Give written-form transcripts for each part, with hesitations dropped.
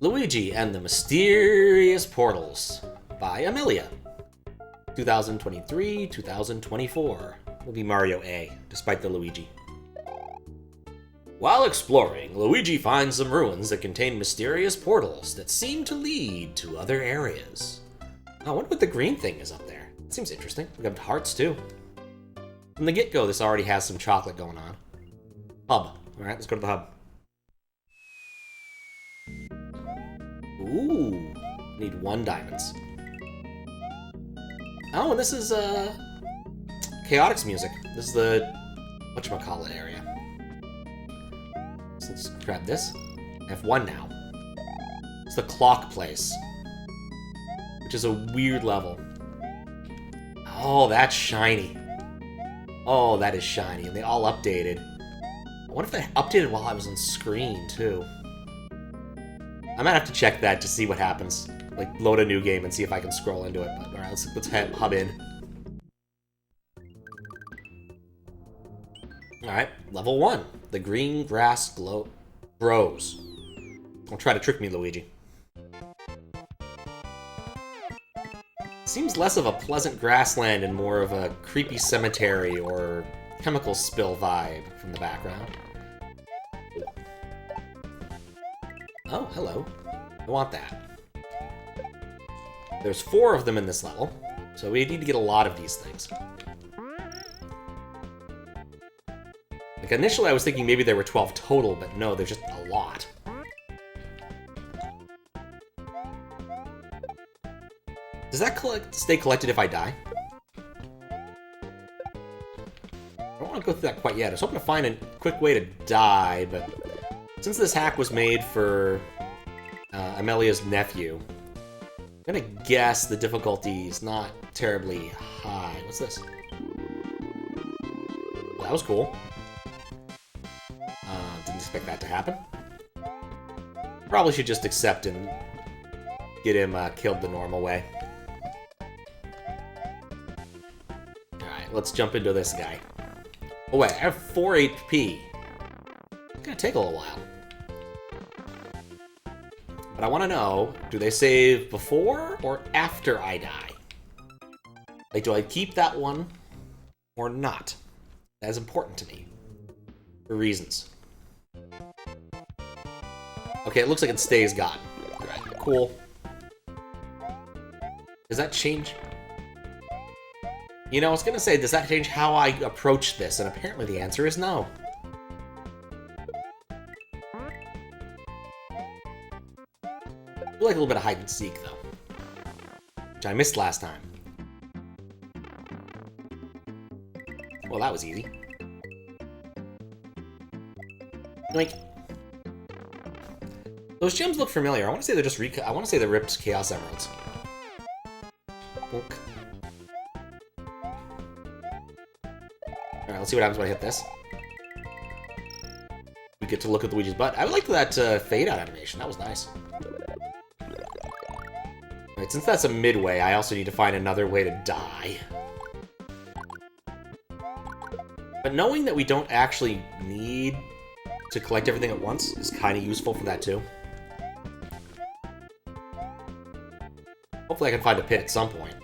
Luigi and the Mysterious Portals by Amelia. 2023-2024 will be Mario A, despite the Luigi. While exploring, Luigi finds some ruins that contain mysterious portals that seem to lead to other areas. I wonder what the green thing is up there. It seems interesting. We got hearts too. From the get-go, this already has some chocolate going on. Hub. Alright, let's go to the hub. Ooh, need 1 diamonds. Oh, and this is, Chaotix music. This is the whatchamacallit area. So let's grab this. I have 1 now. It's the clock place, which is a weird level. Oh, that's shiny. Oh, that is shiny, and they all updated. I wonder if they updated while I was on screen, too. I might have to check that to see what happens. Like, load a new game and see if I can scroll into it. But, alright, let's hub in. Alright, level 1. The green grass grows. Don't try to trick me, Luigi. Seems less of a pleasant grassland and more of a creepy cemetery or chemical spill vibe from the background. Oh, hello. I want that. There's 4 of them in this level, so we need to get a lot of these things. Like, initially I was thinking maybe there were 12 total, but no, there's just a lot. Does that stay collected if I die? I don't want to go through that quite yet. I was hoping to find a quick way to die, but since this hack was made for Amelia's nephew, I'm gonna guess the difficulty is not terribly high. What's this? Well, that was cool. Didn't expect that to happen. Probably should just accept and get him killed the normal way. Alright, let's jump into this guy. Oh wait, I have 4 HP. It's gonna take a little while. But I want to know, do they save before or after I die? Like, do I keep that one or not? That is important to me. For reasons. Okay, it looks like it stays gone. Alright, cool. Does that change? You know, I was gonna say, does that change how I approach this? And apparently the answer is no. I feel like a little bit of hide and seek, though. Which I missed last time. Well, that was easy. Like, those gems look familiar. I want to say they're just I want to say they're ripped Chaos Emeralds. Boink. Alright, let's see what happens when I hit this. We get to look at Luigi's butt. I would like that fade out animation. That was nice. Alright, since that's a midway, I also need to find another way to die. But knowing that we don't actually need to collect everything at once is kind of useful for that too. Hopefully I can find a pit at some point.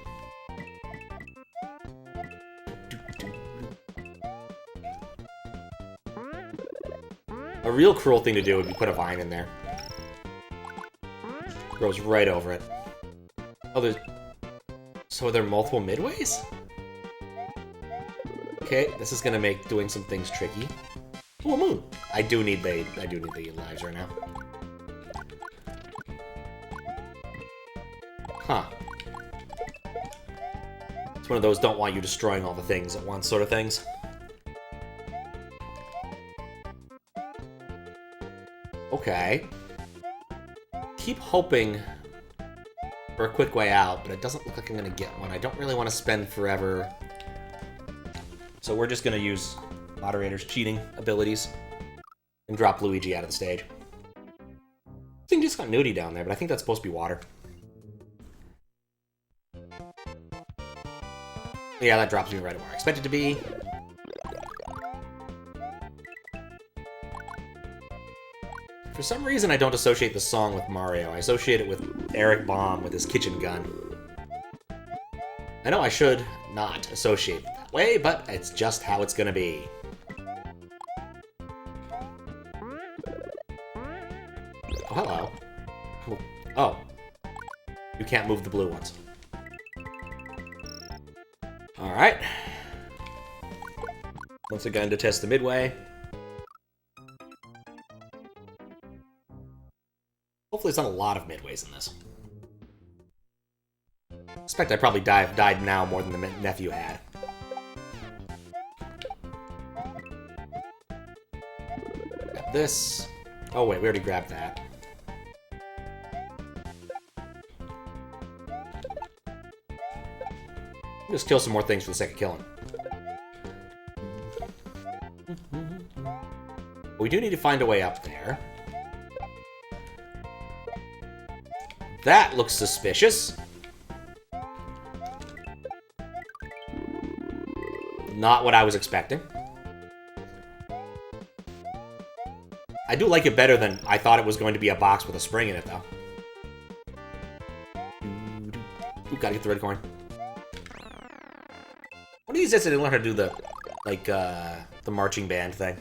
A real cruel thing to do would be put a vine in there. Grows right over it. Oh, there's... So are there multiple midways? Okay, this is gonna make doing some things tricky. Oh, a moon! I do need the lives right now. Huh. It's one of those don't want you destroying all the things at once sort of things. Okay. Keep hoping for a quick way out, but it doesn't look like I'm gonna get one. I don't really want to spend forever. So we're just gonna use Moderator's cheating abilities and drop Luigi out of the stage. This thing just got nudie down there, but I think that's supposed to be water. Yeah, that drops me right where I expect it to be. For some reason, I don't associate the song with Mario. I associate it with Eric Baum with his kitchen gun. I know I should not associate it that way, but it's just how it's gonna be. Oh, hello. Oh. You can't move the blue ones. Alright. Once again to test the midway. Hopefully it's not a lot of midways in this. I suspect I probably died now more than the nephew had. Got this. Oh wait, we already grabbed that. Just kill some more things for the sake of killing. We do need to find a way up there. That looks suspicious. Not what I was expecting. I do like it better than I thought it was going to be a box with a spring in it, though. Ooh, gotta get the red coin. One of these days I didn't learn how to do the, like, the marching band thing.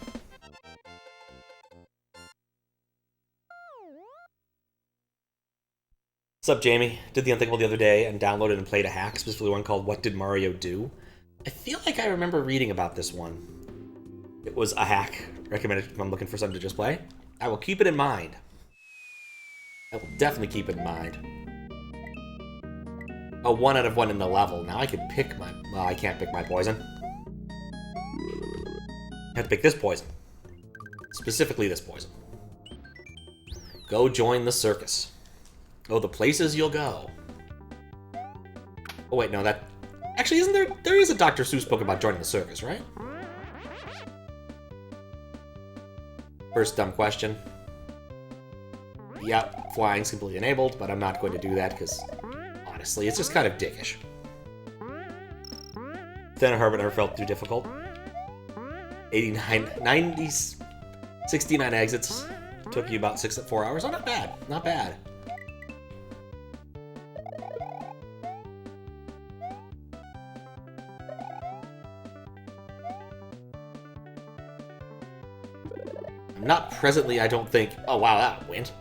What's up, Jamie? Did the unthinkable the other day and downloaded and played a hack, specifically one called What Did Mario Do? I feel like I remember reading about this one. It was a hack. Recommended if I'm looking for something to just play. I will keep it in mind. I will definitely keep it in mind. A 1 out of 1 in the level. Now I can pick my... Well, I can't pick my poison. I have to pick this poison. Specifically this poison. Go join the circus. Oh, the places you'll go. Oh, wait, no, that... Actually, isn't there... There is a Dr. Seuss book about joining the circus, right? First dumb question. Yep, flying's completely enabled, but I'm not going to do that because... Honestly, it's just kind of dickish. Then Herbert never felt too difficult. 89... 90... 69 exits. Took you about 4 hours. Oh, not bad. Not bad. Not presently, I don't think... Oh, wow, that went.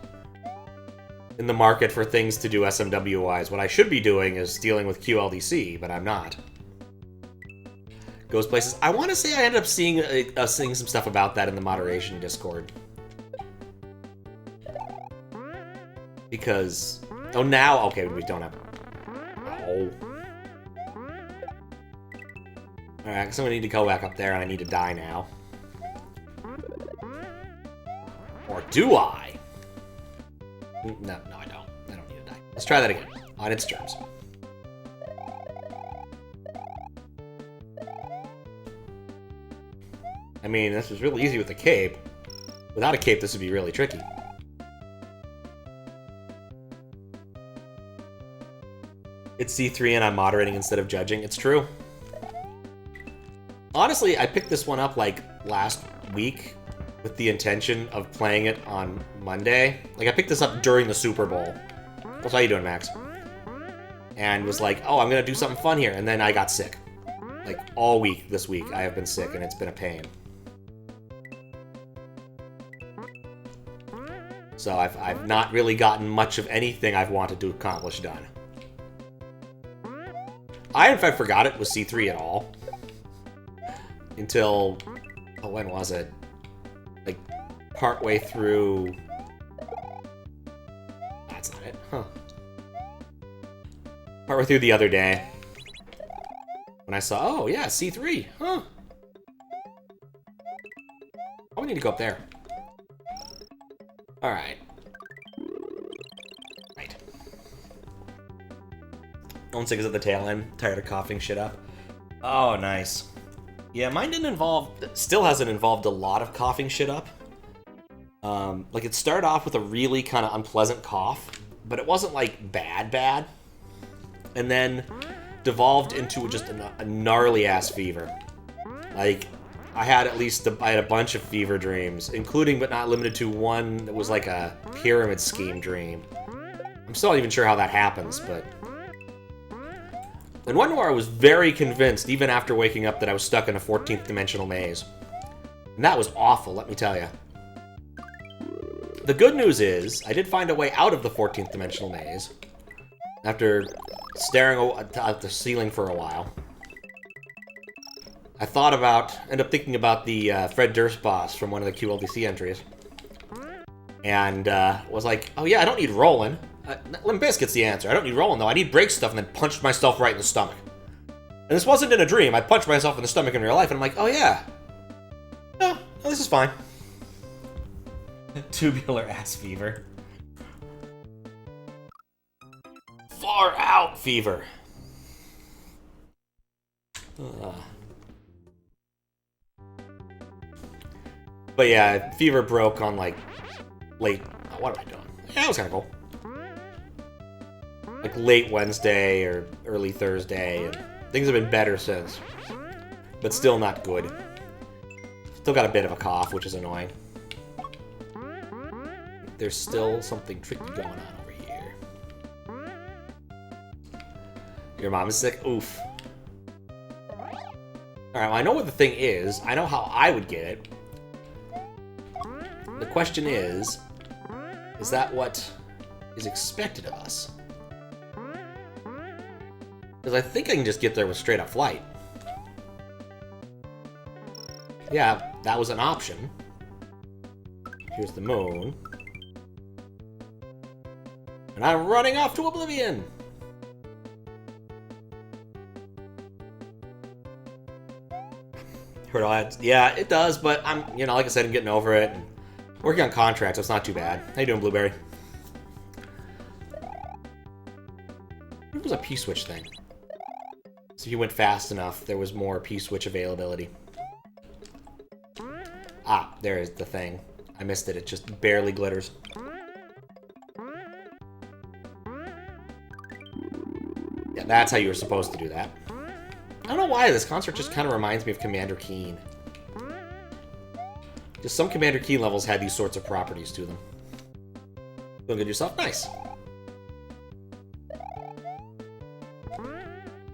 In the market for things to do SMW-wise. What I should be doing is dealing with QLDC, but I'm not. Goes places. I want to say I ended up seeing some stuff about that in the moderation Discord. Because... Oh, now... Okay, we don't have... Oh. Alright, so I need to go back up there, and I need to die now. Or do I? No, I don't. I don't need to die. Let's try that again. On its terms. I mean, this was really easy with a cape. Without a cape, this would be really tricky. It's C3 and I'm moderating instead of judging. It's true. Honestly, I picked this one up, like, last week with the intention of playing it on Monday. Like, I picked this up during the Super Bowl. What's how you doing, Max? And was like, oh, I'm gonna do something fun here. And then I got sick. Like, all week this week, I have been sick, and it's been a pain. So I've not really gotten much of anything I've wanted to accomplish done. I, in fact, forgot it was C3 at all. Until... Oh, when was it? Like, partway through... That's not it. Huh. Partway through the other day. When I saw, oh, yeah, C3. Huh. Oh, we need to go up there. Alright. Right. Owen Sig is at the tail end. Tired of coughing shit up. Oh, nice. Yeah, mine didn't involve... Still hasn't involved a lot of coughing shit up. Like, it started off with a really kind of unpleasant cough, but it wasn't, like, bad. And then devolved into just a gnarly-ass fever. Like, I had I had a bunch of fever dreams, including but not limited to one that was like a pyramid scheme dream. I'm still not even sure how that happens, but... And one where I was very convinced, even after waking up, that I was stuck in a 14th dimensional maze. And that was awful, let me tell you. The good news is, I did find a way out of the 14th dimensional maze, after staring at the ceiling for a while. I ended up thinking about the Fred Durst boss from one of the QLDC entries. And was like, oh yeah, I don't need rolling. Limp Bizkit's the answer. I don't need rolling though, I need break stuff, and then punched myself right in the stomach. And this wasn't in a dream, I punched myself in the stomach in real life, and I'm like, oh yeah. No, this is fine. Tubular ass fever. Far out fever. But yeah, fever broke on like late. What am I doing? Yeah, that was kind of cool. Like late Wednesday or early Thursday, and things have been better since. But still not good. Still got a bit of a cough, which is annoying. There's still something tricky going on over here. Your mom is sick? Oof. Alright, well, I know what the thing is. I know how I would get it. The question is that what is expected of us? Because I think I can just get there with straight up flight. Yeah, that was an option. Here's the moon. And I'm running off to oblivion! Heard all that. Yeah, it does, but I'm, like I said, I'm getting over it. And working on contracts, so it's not too bad. How you doing, Blueberry? It was a P-switch thing. So if you went fast enough, there was more P-switch availability. Ah, there's the thing. I missed it. It just barely glitters. Yeah, that's how you were supposed to do that. I don't know why, this concert just kind of reminds me of Commander Keen. Just some Commander Keen levels had these sorts of properties to them. Feeling good yourself? Nice.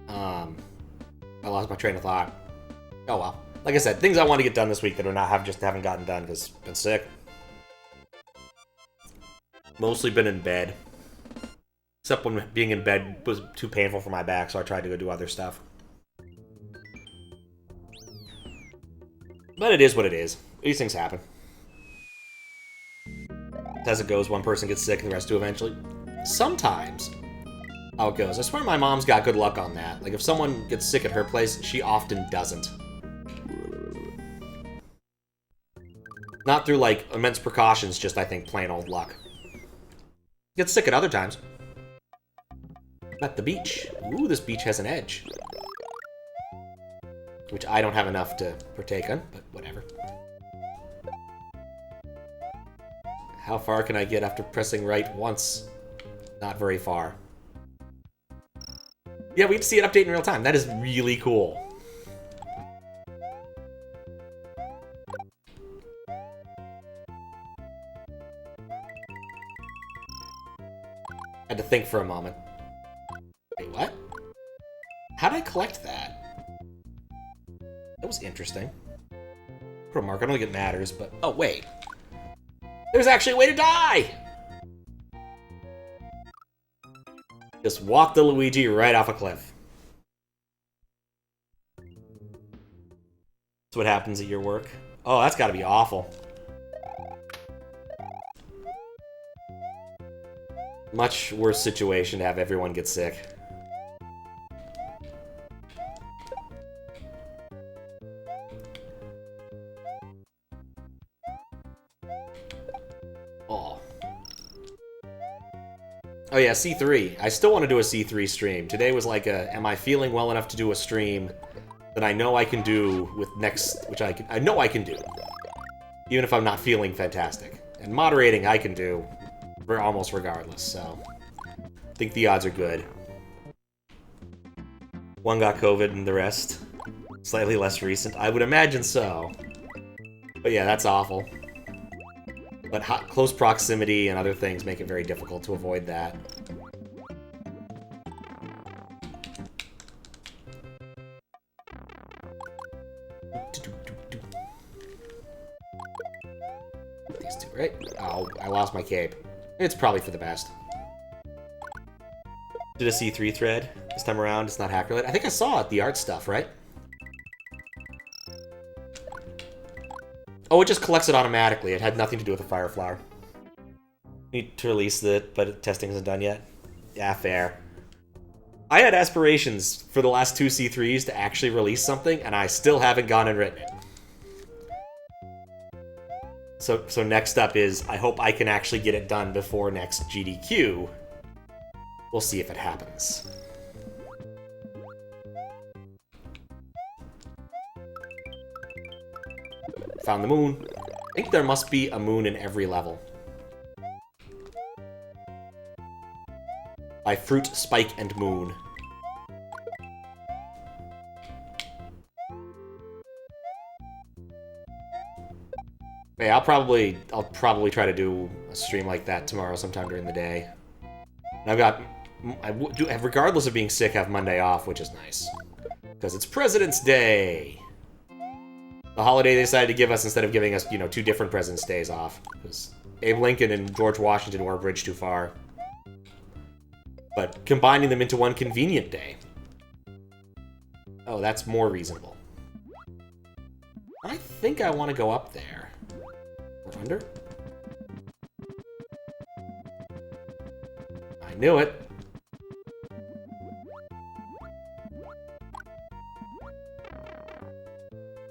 I lost my train of thought. Oh well. Like I said, things I want to get done this week that haven't gotten done because I've been sick. Mostly been in bed. Except when being in bed was too painful for my back, so I tried to go do other stuff. But it is what it is. These things happen. As it goes, one person gets sick and the rest do eventually. Sometimes, how it goes. I swear my mom's got good luck on that. Like, if someone gets sick at her place, she often doesn't. Not through, like, immense precautions, just, I think, plain old luck. Gets sick at other times. At the beach. Ooh, this beach has an edge. Which I don't have enough to partake in, but whatever. How far can I get after pressing right once? Not very far. Yeah, we get to see it update in real time. That is really cool. Had to think for a moment. Wait, what? How'd I collect that? That was interesting. Put a mark. I don't think it matters, but... Oh, wait. There's actually a way to die! Just walk the Luigi right off a cliff. That's what happens at your work. Oh, that's gotta be awful. Much worse situation to have everyone get sick. Oh yeah, C3. I still want to do a C3 stream. Today was like a, am I feeling well enough to do a stream that I know I can do with next, which I know I can do. Even if I'm not feeling fantastic. And moderating I can do almost regardless, so I think the odds are good. One got COVID and the rest Slightly less recent? I would imagine so. But yeah, that's awful. But close proximity and other things make it very difficult to avoid that. These two, right? Oh, I lost my cape. It's probably for the best. Did a C3 thread this time around. It's not hacker-led. I think I saw it, the art stuff, right? Oh, it just collects it automatically. It had nothing to do with the fire flower. Need to release it, but testing isn't done yet. Yeah, fair. I had aspirations for the last two C3s to actually release something, and I still haven't gone and written it. So next up is, I hope I can actually get it done before next GDQ. We'll see if it happens. Found the moon. I think there must be a moon in every level. By Fruit, Spike, and Moon. Hey, I'll probably try to do a stream like that tomorrow sometime during the day. And I've got, regardless of being sick, have Monday off, which is nice. Because it's President's Day! The holiday they decided to give us instead of giving us, you know, 2 different President's Days off. Because Abe Lincoln and George Washington were a bridge too far. But combining them into one convenient day. Oh, that's more reasonable. I think I want to go up there. Or under? I knew it.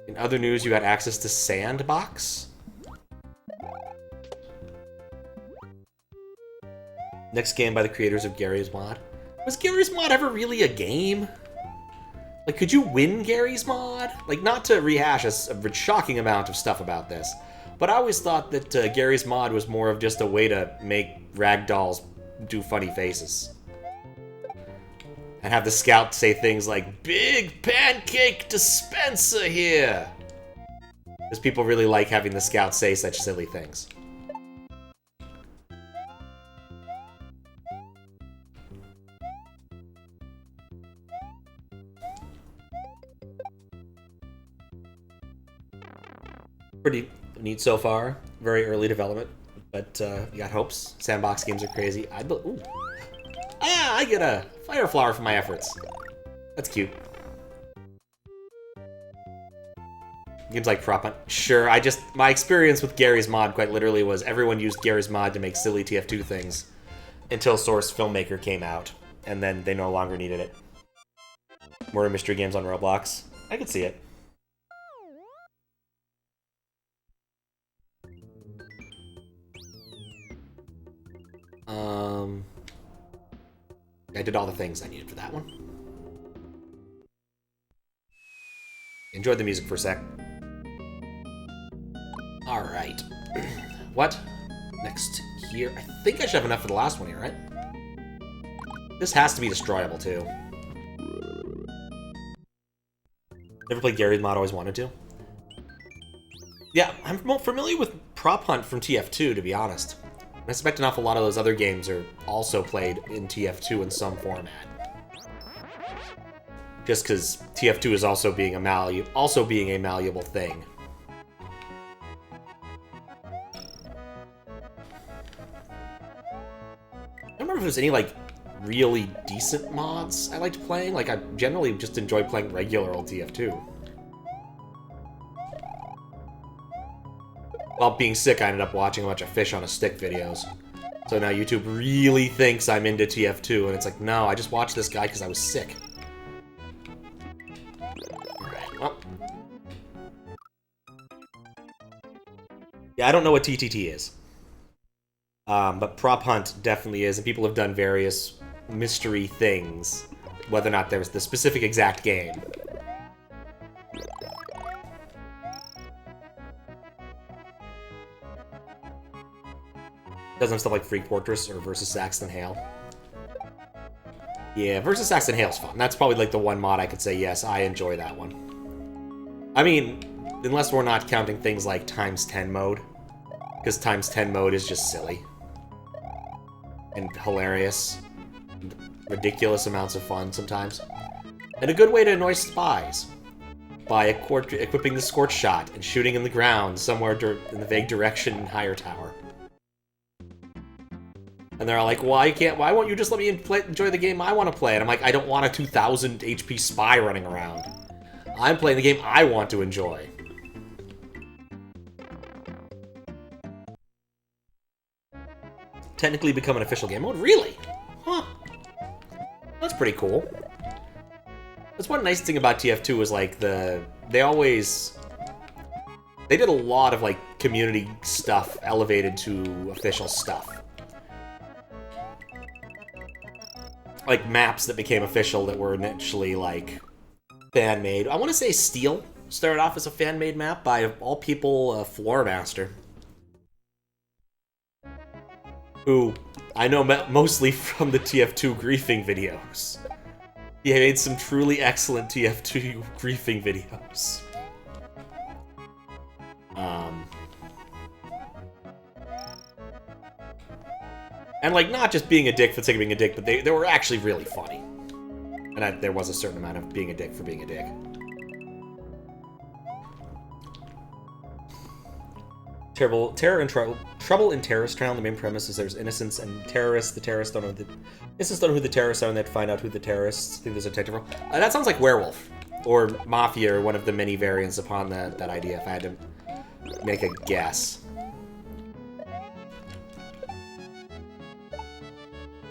In other news, you got access to Sandbox? Next game by the creators of Gary's Mod. Was Gary's Mod ever really a game? Like, could you win Gary's Mod? Like, not to rehash a shocking amount of stuff about this, but I always thought that Gary's Mod was more of just a way to make ragdolls do funny faces. And have the scout say things like, "Big pancake dispenser here!" Because people really like having the scout say such silly things. Pretty neat so far. Very early development, but you got hopes. Sandbox games are crazy. Ooh. Ah, I get a fire flower for my efforts. That's cute. Games like Prop Hunt. Sure, my experience with Gary's Mod quite literally was everyone used Gary's Mod to make silly TF2 things until Source Filmmaker came out, and then they no longer needed it. Murder mystery games on Roblox. I could see it. I did all the things I needed for that one. Enjoyed the music for a sec. Alright. What? Next here. I think I should have enough for the last one here, right? This has to be destroyable, too. Never played Gary's Mod, always wanted to. Yeah, I'm more familiar with Prop Hunt from TF2, to be honest. I suspect an awful lot of those other games are also played in TF2 in some format. Just because TF2 is also being a malleable thing. I don't remember if there's any, like, really decent mods I liked playing. Like, I generally just enjoy playing regular old TF2. While being sick, I ended up watching a bunch of Fish on a Stick videos. So now YouTube really thinks I'm into TF2, and it's like, no, I just watched this guy because I was sick. Alright, well. Yeah, I don't know what TTT is. But Prop Hunt definitely is, and people have done various mystery things, whether or not there's the specific exact game. Doesn't have stuff like Freak Fortress or Versus Saxton Hale. Yeah, Versus Saxton Hale's fun. That's probably like the one mod I could say, yes, I enjoy that one. I mean, unless we're not counting things like times 10 mode. Because times 10 mode is just silly. And hilarious. And ridiculous amounts of fun sometimes. And a good way to annoy spies. By equipping the Scorch Shot and shooting in the ground somewhere in the vague direction in Higher Tower. And they're all like, why won't you just let me enjoy the game I want to play? And I'm like, I don't want a 2,000 HP spy running around. I'm playing the game I want to enjoy. Technically become an official game mode? Really? Huh. That's pretty cool. That's one nice thing about TF2 is, like, they did a lot of, like, community stuff elevated to official stuff. Like, maps that became official that were initially, like, fan-made. I want to say Steel started off as a fan-made map by, of all people, Floormaster. Who I know mostly from the TF2 griefing videos. He made some truly excellent TF2 griefing videos. And, like, not just being a dick for the sake of being a dick, but they were actually really funny. And there was a certain amount of being a dick for being a dick. Terror and trouble in Terrorist Trial. The main premise is there's innocents and terrorists. The terrorists don't know who the terrorists are, and they have to find out who the terrorists. I think there's a detective role. That sounds like Werewolf or Mafia, or one of the many variants upon that idea. If I had to make a guess.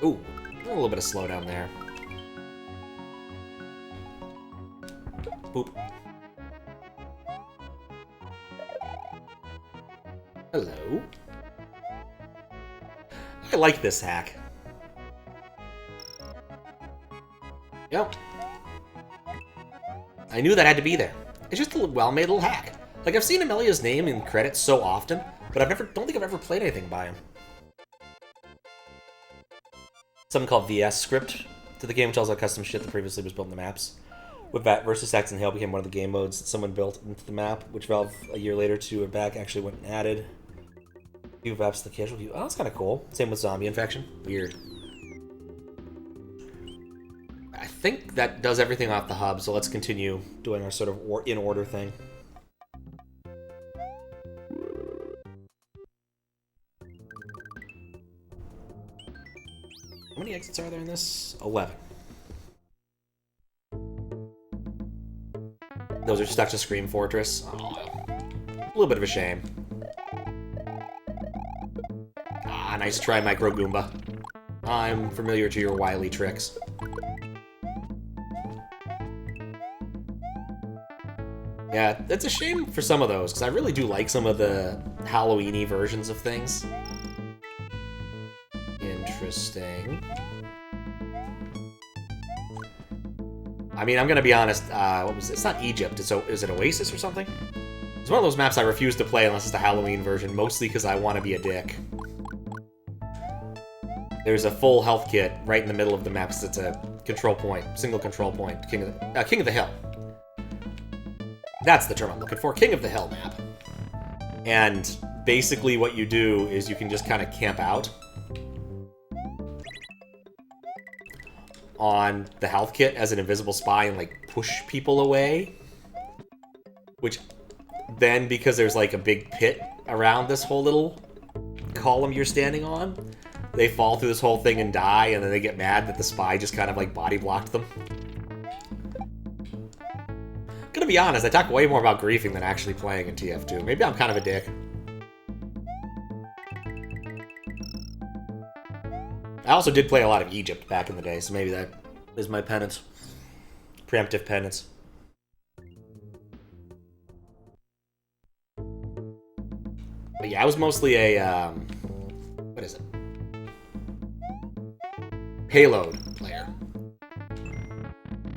Ooh, a little bit of slowdown there. Boop. Hello. I like this hack. Yep. I knew that had to be there. It's just a well-made little hack. Like, I've seen Amelia's name in credits so often, but don't think I've ever played anything by him. Something called VS Script to the game, which tells how custom shit that previously was built in the maps. With that, Versus X and Hail became one of the game modes that someone built into the map, which Valve, a year later to back, actually went and added. View maps to the casual view. Oh, that's kind of cool. Same with Zombie Infection. Weird. I think that does everything off the hub, so let's continue doing our sort of in-order thing. How many exits are there in this? 11. Those are stuck to Scream Fortress. Oh, a little bit of a shame. Ah, nice try, Micro Goomba. I'm familiar to your wily tricks. Yeah, it's a shame for some of those, because I really do like some of the Halloween-y versions of things. Interesting. I mean, I'm gonna be honest, what was it? It's not Egypt, is it Oasis or something? It's one of those maps I refuse to play unless it's the Halloween version, mostly because I want to be a dick. There's a full health kit right in the middle of the map, because it's a control point, single control point, King of the Hill. That's the term I'm looking for, King of the Hill map. And basically what you do is you can just kind of camp out on the health kit as an invisible spy and, like, push people away. Which then, because there's, like, a big pit around this whole little column you're standing on, they fall through this whole thing and die, and then they get mad that the spy just kind of, like, body blocked them. Gonna be honest, I talk way more about griefing than actually playing in TF2. Maybe I'm kind of a dick. I also did play a lot of Egypt back in the day, so maybe that is my penance. Preemptive penance. But yeah, I was mostly a, what is it? Payload player.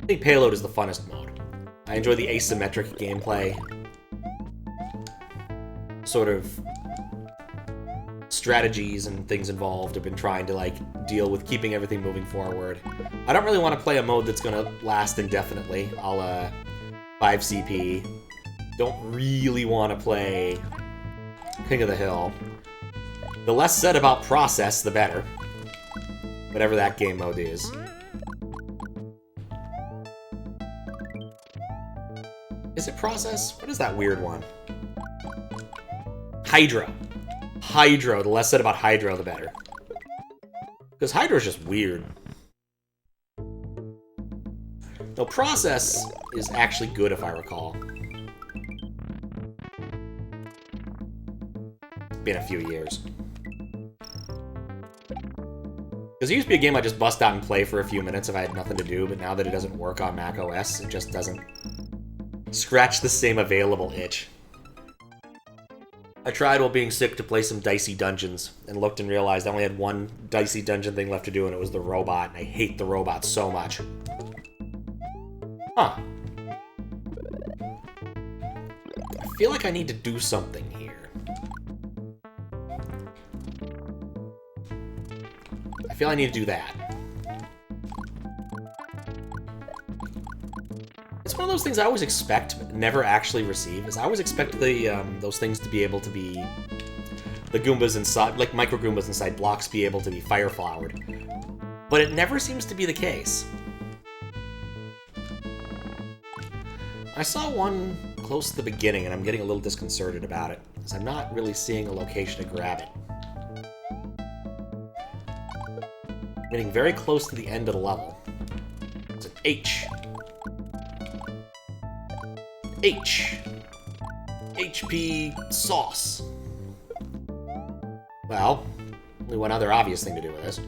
I think Payload is the funnest mode. I enjoy the asymmetric gameplay. Sort of strategies and things involved have been trying to, like, deal with keeping everything moving forward. I don't really want to play a mode that's going to last indefinitely, a la 5CP, don't really want to play King of the Hill. The less said about process, the better. Whatever that game mode is. Is it process? What is that weird one? Hydro. Hydro. The less said about Hydro, the better. Because Hydro's just weird. No, process is actually good if I recall. It's been a few years. Because it used to be a game I just bust out and play for a few minutes if I had nothing to do, but now that it doesn't work on Mac OS, it just doesn't scratch the same available itch. I tried while being sick to play some Dicey Dungeons, and looked and realized I only had one Dicey Dungeon thing left to do, and it was the robot, and I hate the robot so much. Huh. I feel like I need to do something here. I feel I need to do that. It's one of those things I always expect, but never actually receive. Is I always expect the those things to be able to be... the Goombas inside, like micro Goombas inside blocks, be able to be fire flowered. But it never seems to be the case. I saw one close to the beginning, and I'm getting a little disconcerted about it, because I'm not really seeing a location to grab it. I'm getting very close to the end of the level. It's an H. H. HP sauce. Well, only one other obvious thing to do with this.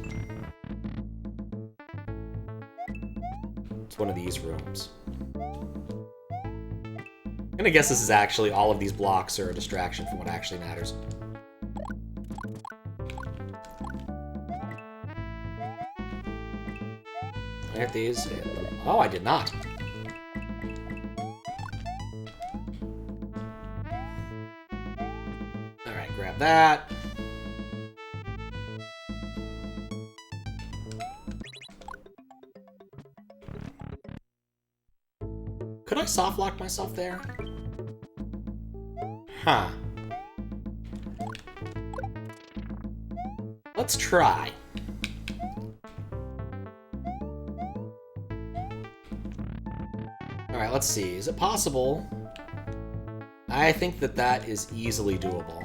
It's one of these rooms. I'm gonna guess this is actually, all of these blocks are a distraction from what actually matters. I hit these. Oh, I did not. Alright, grab that. Could I soft lock myself there? Huh. Let's try. Alright, let's see. Is it possible? I think that that is easily doable.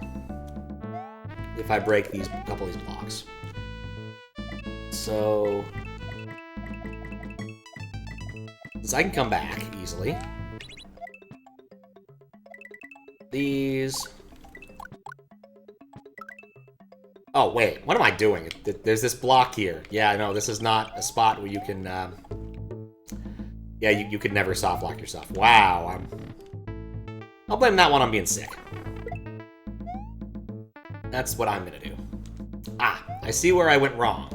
If I break these couple of these blocks. So... I can come back easily. These... Oh, wait. What am I doing? There's this block here. Yeah, no, this is not a spot where you can... Yeah, you could never soft lock yourself. Wow, I'll blame that one on being sick. That's what I'm gonna do. Ah, I see where I went wrong.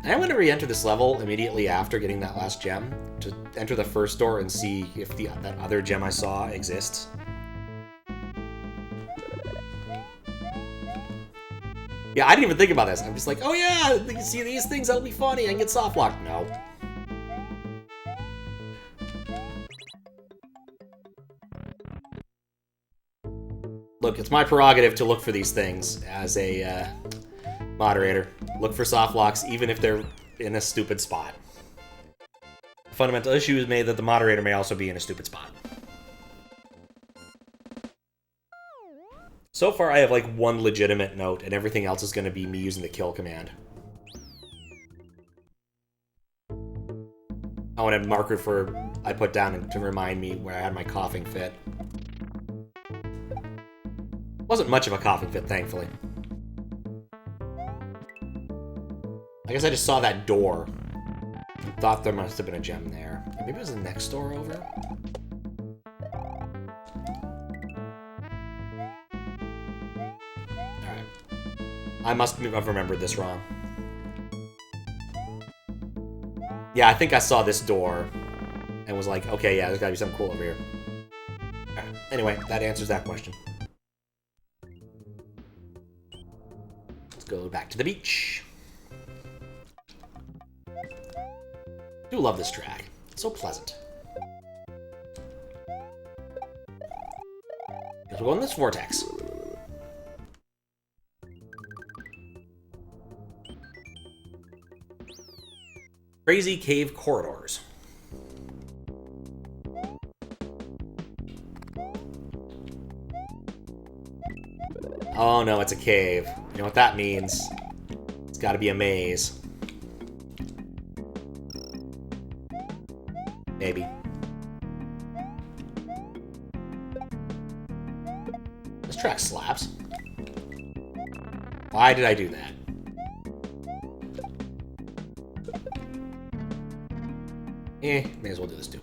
I'm going to re-enter this level immediately after getting that last gem, to enter the first door and see if that other gem I saw exists. Yeah, I didn't even think about this. I'm just like, oh yeah, you see these things, that'll be funny, I can get soft locked. No. Look, it's my prerogative to look for these things as a moderator. Look for soft locks, even if they're in a stupid spot. The fundamental issue is made that the moderator may also be in a stupid spot. So far, I have like one legitimate note, and everything else is going to be me using the kill command. I want a marker for I put down to remind me where I had my coughing fit. Wasn't much of a coughing fit, thankfully. I guess I just saw that door. Thought there must have been a gem there. Maybe it was the next door over? Alright. I must have remembered this wrong. Yeah, I think I saw this door and was like, okay, yeah, there's gotta be something cool over here. Alright. Anyway, that answers that question. Let's go back to the beach. I do love this track. It's so pleasant. Let's go in this vortex. Crazy cave corridors. Oh no, it's a cave. You know what that means? It's gotta be a maze. Maybe. This track slaps. Why did I do that? May as well do this too.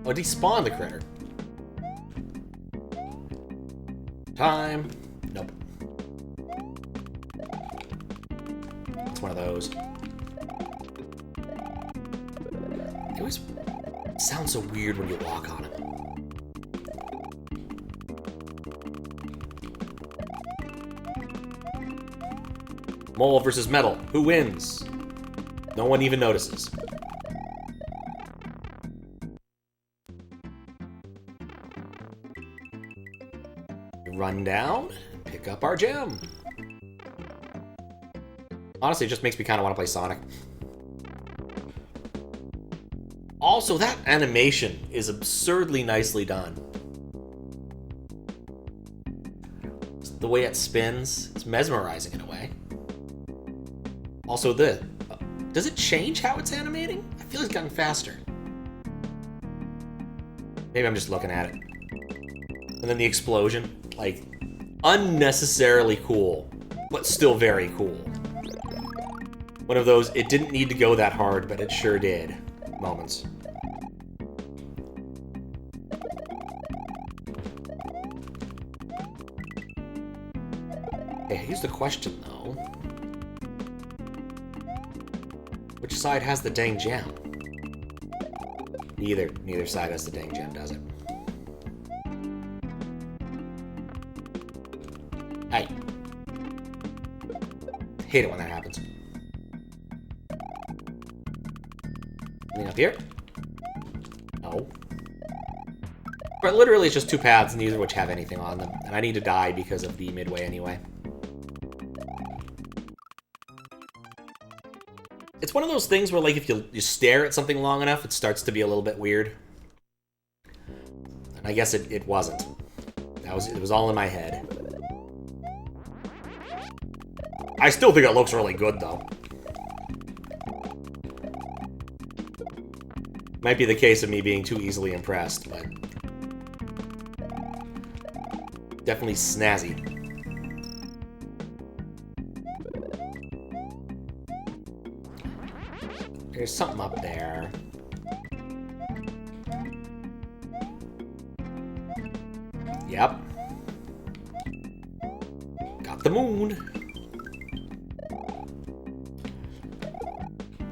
Oh, it despawned the critter. Time. Nope. It's one of those. It always sounds so weird when you walk on it. Mole versus metal. Who wins? No one even notices. Run down and pick up our gem. Honestly, it just makes me kind of want to play Sonic. Also, that animation is absurdly nicely done. The way it spins, it's mesmerizing in a way. Also, does it change how it's animating? I feel it's gotten faster. Maybe I'm just looking at it. And then the explosion. Like, unnecessarily cool, but still very cool. One of those, it didn't need to go that hard, but it sure did moments. Okay, here's the question, though. Which side has the dang gem? Neither side has the dang gem, does it? Hey. Hate it when that happens. Anything up here? No. But literally it's just two paths, neither of which have anything on them. And I need to die because of the midway anyway. It's one of those things where, like, if you stare at something long enough, it starts to be a little bit weird. And I guess it wasn't. It was all in my head. I still think it looks really good, though. Might be the case of me being too easily impressed, but... definitely snazzy. There's something up there. Yep. Got the moon.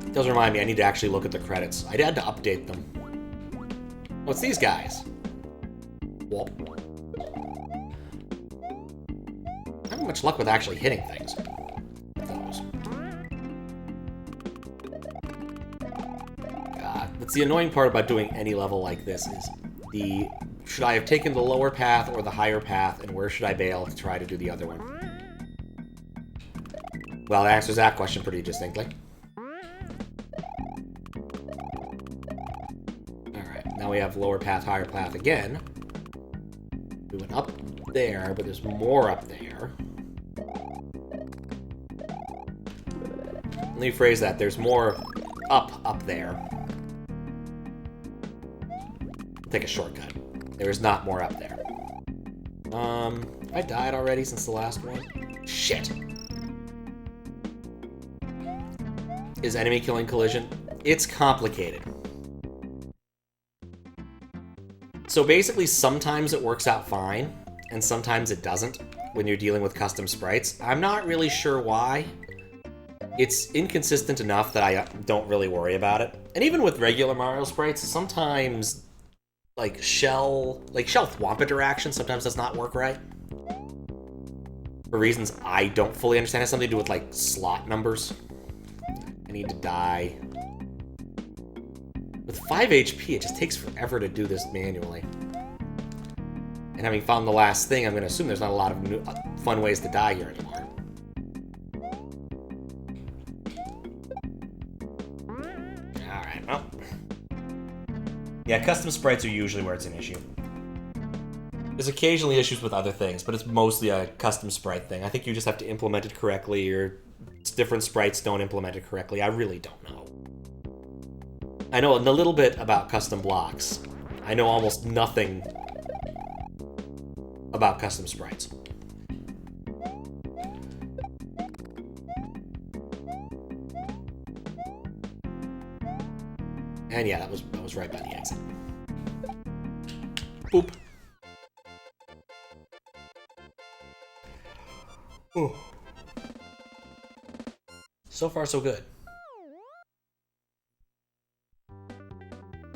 It does remind me, I need to actually look at the credits. I had to update them. Oh, it's these guys. Whoop. I haven't much luck with actually hitting things. Those. God, that's the annoying part about doing any level like this is the... should I have taken the lower path or the higher path, and where should I bail to try to do the other one? Well, it answers that question pretty distinctly. Now we have lower path, higher path again. We went up there, but there's more up there. Let me phrase that. There's more up there. Take a shortcut. There is not more up there. I died already since the last one. Shit. Is enemy killing collision? It's complicated. So basically, sometimes it works out fine, and sometimes it doesn't when you're dealing with custom sprites. I'm not really sure why. It's inconsistent enough that I don't really worry about it. And even with regular Mario sprites, sometimes, like, shell thwomp interaction sometimes does not work right. For reasons I don't fully understand. It has something to do with, like, slot numbers. I need to die. With 5 HP, it just takes forever to do this manually. And having found the last thing, I'm going to assume there's not a lot of new, fun ways to die here anymore. Alright, well. Yeah, custom sprites are usually where it's an issue. There's occasionally issues with other things, but it's mostly a custom sprite thing. I think you just have to implement it correctly, or different sprites don't implement it correctly. I really don't know. I know a little bit about custom blocks. I know almost nothing about custom sprites. And yeah, that was right by the exit. Boop. Ooh. So far, so good.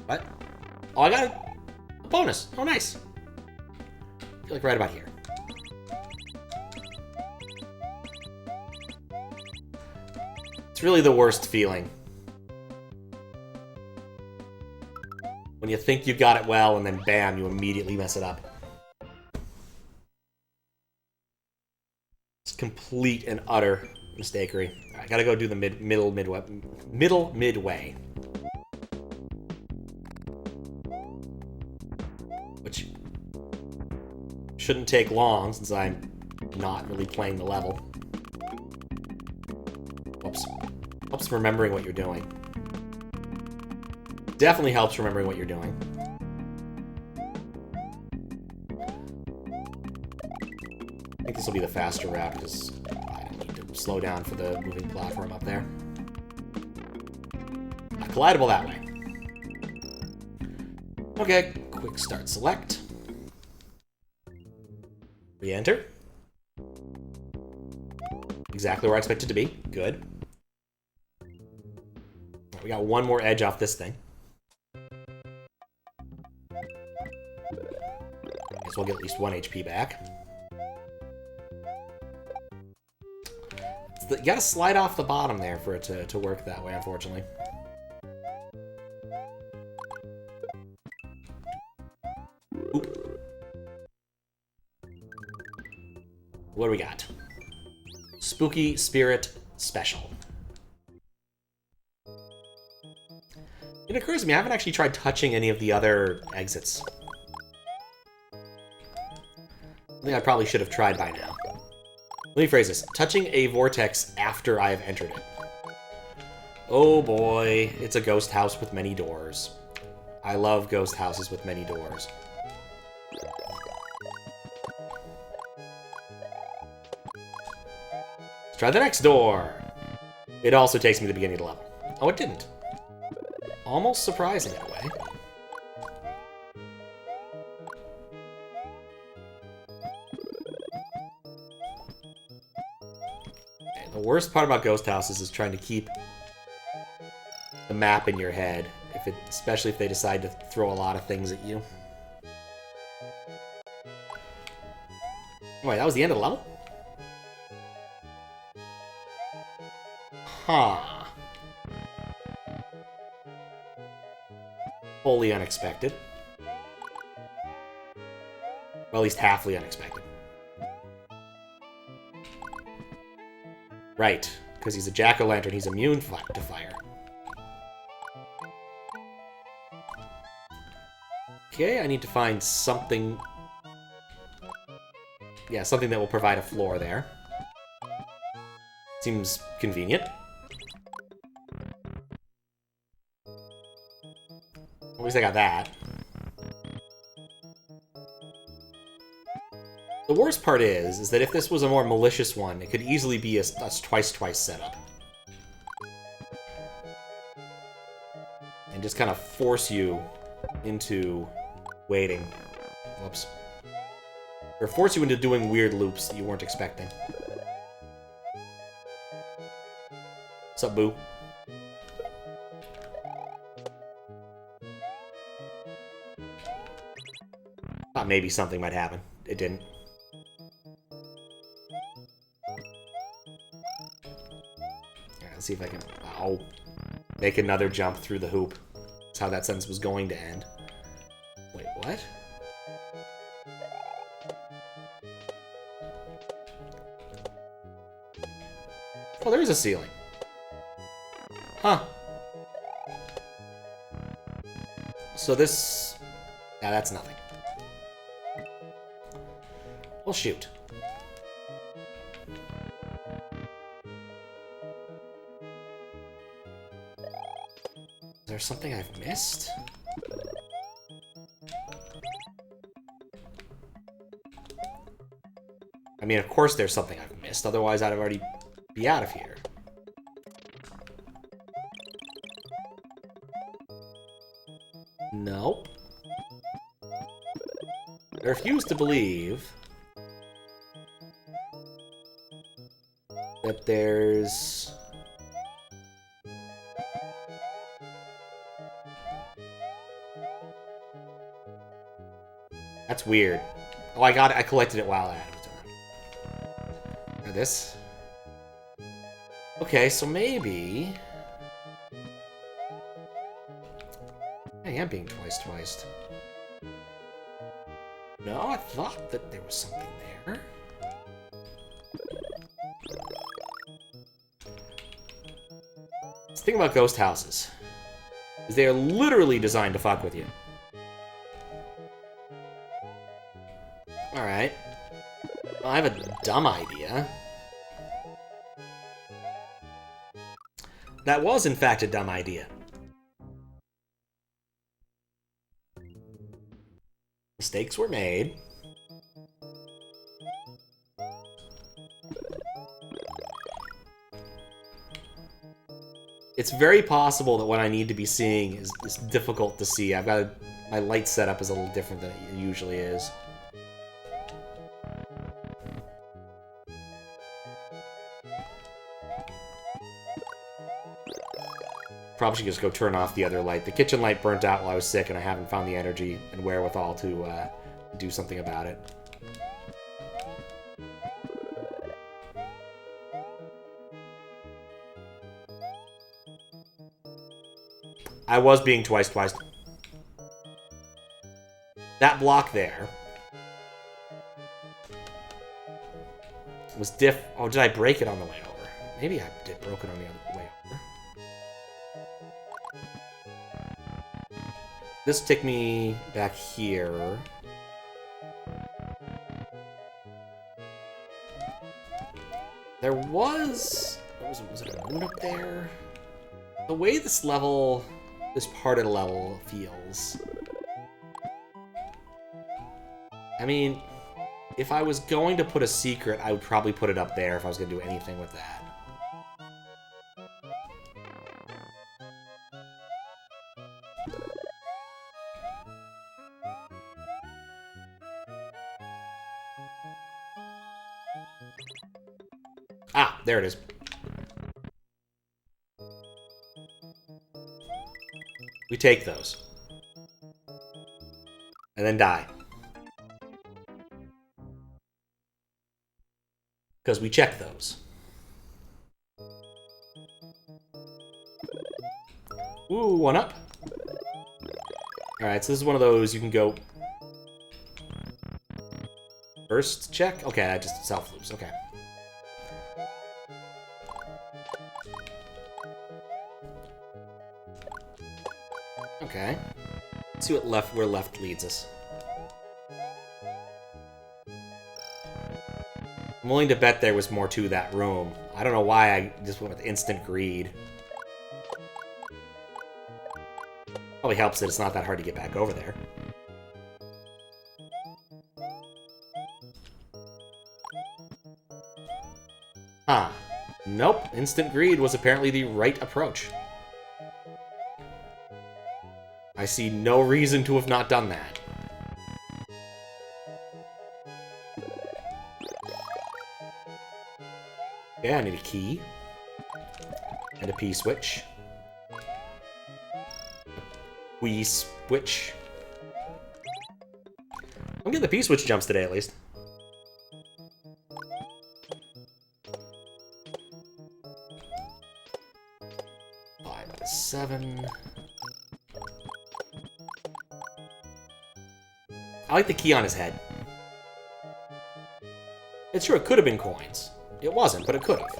What? Oh, I got a bonus. Oh, nice. I feel like right about here. It's really the worst feeling. When you think you got it well, and then bam, you immediately mess it up. It's complete and utter mistakery. I gotta go do the middle midway. Which shouldn't take long, since I'm not really playing the level. Whoops. Helps remembering what you're doing. Definitely helps remembering what you're doing. I think this will be the faster route, because I don't need to slow down for the moving platform up there. Collidable that way. Okay, quick start select. Re-enter. Exactly where I expect it to be. Good. We got one more edge off this thing. Guess we'll get at least 1 HP back. You gotta slide off the bottom there for it to work that way, unfortunately. Oop. What do we got? Spooky Spirit Special. It occurs to me, I haven't actually tried touching any of the other exits. I think I probably should have tried by now. Let me phrase this. Touching a vortex after I have entered it. Oh boy, it's a ghost house with many doors. I love ghost houses with many doors. Let's try the next door. It also takes me to the beginning of the level. Oh, it didn't. Almost surprising in a way. Okay, the worst part about ghost houses is trying to keep the map in your head, especially if they decide to throw a lot of things at you. Wait, that was the end of the level? Huh. Wholly unexpected. Well, at least halfly unexpected. Right, because he's a jack-o'-lantern, he's immune to fire. Okay, I need to find something... Yeah, something that will provide a floor there. Seems convenient. At least I got that. The worst part is that if this was a more malicious one, it could easily be a twice setup. And just kind of force you into waiting. Whoops. Or force you into doing weird loops that you weren't expecting. What's up, boo? Thought maybe something might happen. It didn't. Yeah, let's see if I can... Ow. Make another jump through the hoop. That's how that sentence was going to end. Wait, what? Oh, there is a ceiling. Huh. So this... Yeah, that's nothing. Well, shoot. Is there something I've missed? I mean, of course there's something I've missed, otherwise I'd already be out of here. Nope. I refuse to believe that there's... That's weird. Oh, I got it. I collected it while I had it. Now this. Okay, so maybe... I am being twice. No, I thought that there was something there. The thing about ghost houses is they are literally designed to fuck with you. Alright. Well, I have a dumb idea. That was, in fact, a dumb idea. Mistakes were made. It's very possible that what I need to be seeing is difficult to see. I've got my light setup is a little different than it usually is. Probably should just go turn off the other light. The kitchen light burnt out while I was sick, and I haven't found the energy and wherewithal to do something about it. I was being twice. That block there was Oh, did I break it on the way over? Maybe I did broke it on the other way over. This took me back here. There was it a moon up there? The way this level, this part of the level feels. I mean, if I was going to put a secret, I would probably put it up there if I was going to do anything with that. Ah, there it is. We take those. And then die. Because we check those. Ooh, one up. Alright, so this is one of those you can go... First check? Okay, that just self-loops, okay. Okay. Let's see where left leads us. I'm willing to bet there was more to that room. I don't know why I just went with instant greed. Probably helps that it's not that hard to get back over there. Huh. Nope. Instant greed was apparently the right approach. I see no reason to have not done that. Okay, I need a key. And a P-switch. Wii switch. I'm getting the P-switch jumps today, at least. Five out of 7. I like the key on his head. It's true, it could have been coins. It wasn't, but it could have.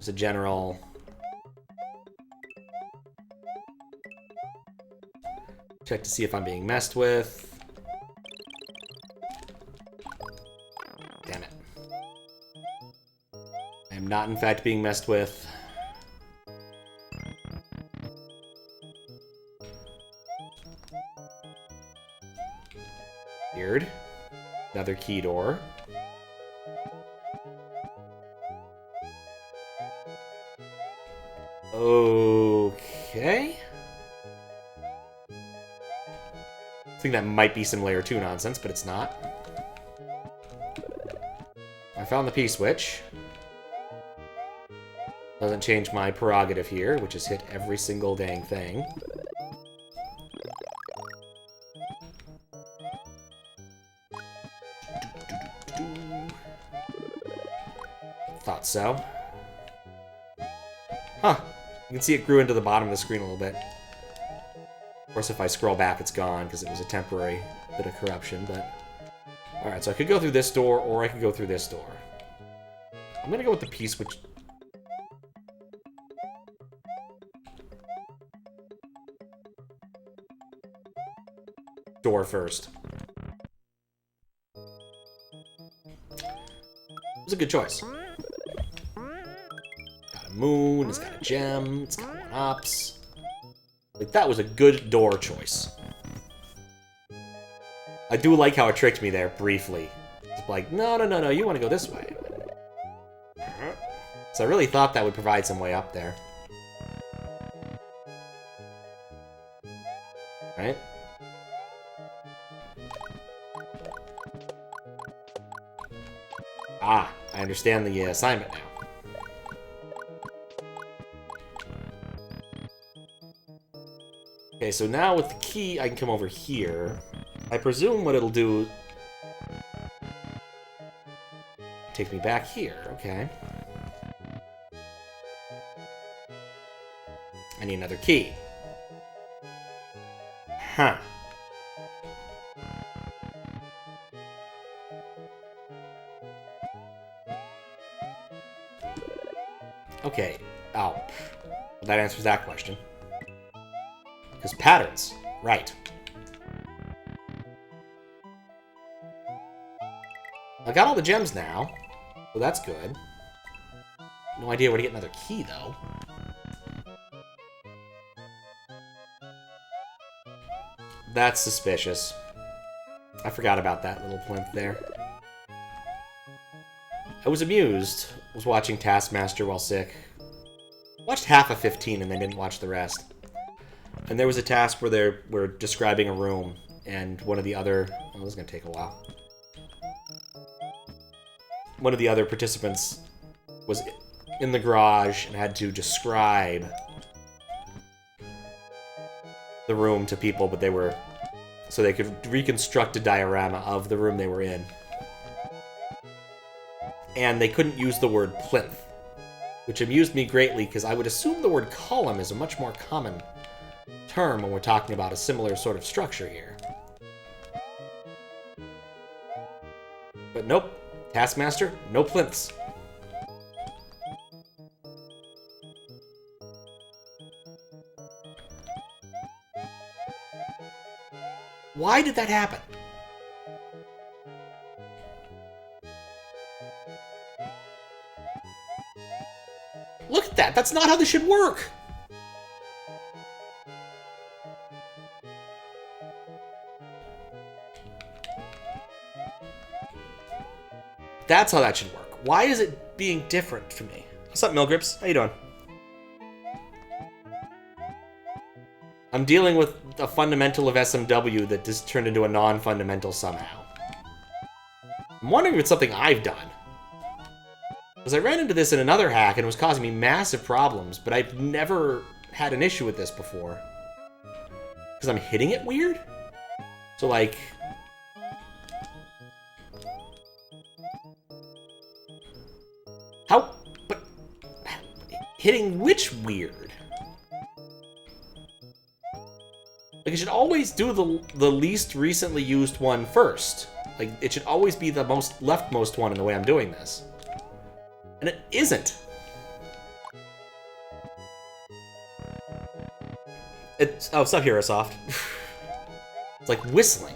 Just a general... Check to see if I'm being messed with. Damn it. I am not, in fact, being messed with. Weird. Another key door. Okay. I think that might be some layer 2 nonsense, but it's not. I found the P-switch. Doesn't change my prerogative here, which is hit every single dang thing. Thought so. Huh. You can see it grew into the bottom of the screen a little bit. Of course, if I scroll back, it's gone, because it was a temporary bit of corruption, but... Alright, so I could go through this door, or I could go through this door. I'm gonna go with the P-switch. Door first. It was a good choice. Got a moon, it's got a gem, it's got 1-ups. Like, that was a good door choice. I do like how it tricked me there, briefly. It's like, no, no, no, no, you want to go this way. So I really thought that would provide some way up there. Right? Ah, I understand the assignment now. Okay, so now with the key, I can come over here. I presume what it'll do... Take me back here, okay. I need another key. Huh. Okay. Oh. Well, that answers that question. Because patterns. Right. I got all the gems now. So that's good. No idea where to get another key, though. That's suspicious. I forgot about that little plinth there. I was amused. I was watching Taskmaster while sick. Watched half of 15 and then didn't watch the rest. And there was a task where they were describing a room, and one of the other... Oh, this is going to take a while. One of the other participants was in the garage and had to describe the room to people, but they were... So they could reconstruct a diorama of the room they were in. And they couldn't use the word plinth, which amused me greatly, because I would assume the word column is a much more common term when we're talking about a similar sort of structure here. But nope. Taskmaster, no plinths. Why did that happen? Look at that! That's not how this should work! That's how that should work. Why is it being different for me? What's up, Milgrips? How you doing? I'm dealing with a fundamental of SMW that just turned into a non-fundamental somehow. I'm wondering if it's something I've done. Because I ran into this in another hack and it was causing me massive problems, but I've never had an issue with this before. Because I'm hitting it weird? So, like... How? But... Hitting which weird? Like, it should always do the least recently used one first. Like, it should always be the most leftmost one in the way I'm doing this. And it isn't. It's... Oh, stop Hero Soft. It's like whistling.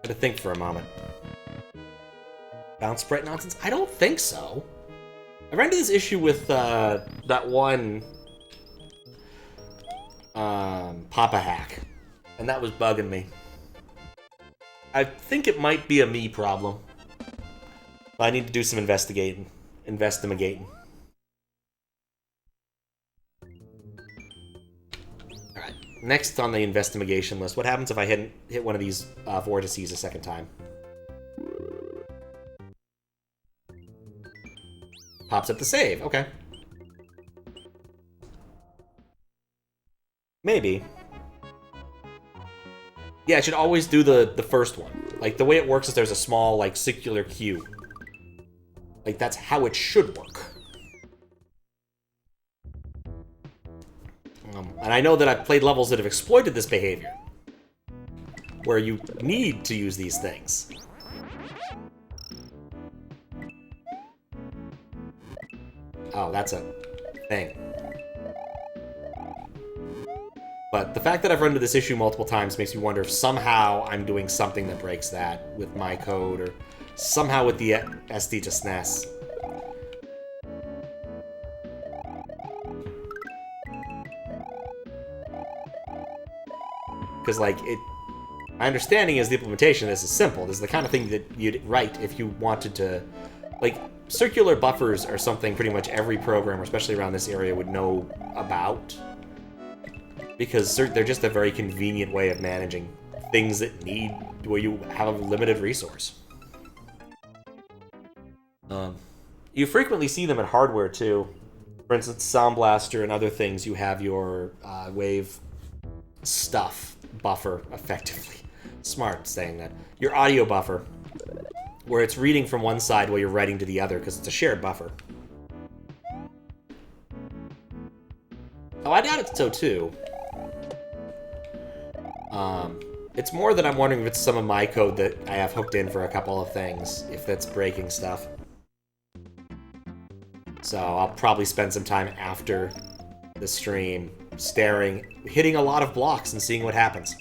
Had to think for a moment. Bounce sprite nonsense? I don't think so. I ran into this issue with that one Papa hack, and that was bugging me. I think it might be a me problem. But I need to do some investigating. Alright, next on the investigation list, what happens if I hit one of these vortices a second time? Pops up the save, okay. Maybe. Yeah, I should always do the first one. Like, the way it works is there's a small, like, circular cube. Like, that's how it should work. And I know that I've played levels that have exploited this behavior. Where you need to use these things. Oh, that's a thing. But the fact that I've run into this issue multiple times makes me wonder if somehow I'm doing something that breaks that with my code, or somehow with the SD to SNES. Because, like, my understanding is the implementation of this is simple. This is the kind of thing that you'd write if you wanted to... Like, circular buffers are something pretty much every programmer, especially around this area, would know about. Because they're just a very convenient way of managing things that need... where you have a limited resource. You frequently see them in hardware, too. For instance, Sound Blaster and other things, you have your wave stuff buffer, effectively. Smart saying that. Your audio buffer, where it's reading from one side while you're writing to the other, because it's a shared buffer. Oh, I doubt it's so, too. It's more that I'm wondering if it's some of my code that I have hooked in for a couple of things, if that's breaking stuff. So I'll probably spend some time after the stream staring, hitting a lot of blocks and seeing what happens.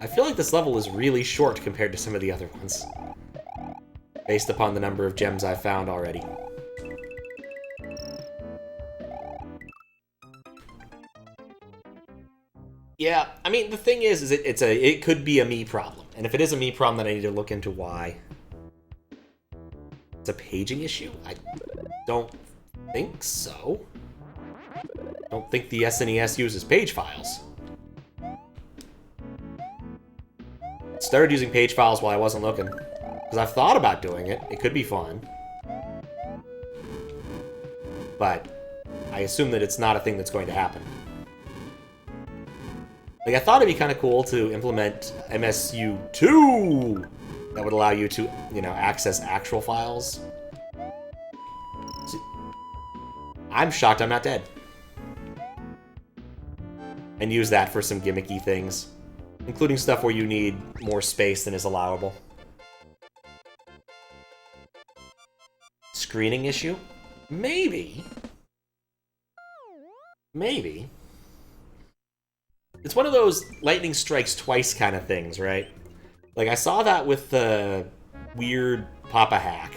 I feel like this level is really short compared to some of the other ones, based upon the number of gems I've found already. Yeah, I mean, the thing is it could be a me problem. And if it is a me problem, then I need to look into why. It's a paging issue? I don't think so. I don't think the SNES uses page files. Started using page files while I wasn't looking. Because I've thought about doing it. It could be fun. But I assume that it's not a thing that's going to happen. Like, I thought it'd be kind of cool to implement MSU2 that would allow you to, you know, access actual files. I'm shocked I'm not dead. And use that for some gimmicky things, including stuff where you need more space than is allowable. Screening issue? Maybe. Maybe. It's one of those lightning strikes twice kind of things, right? Like, I saw that with the weird Papa hack,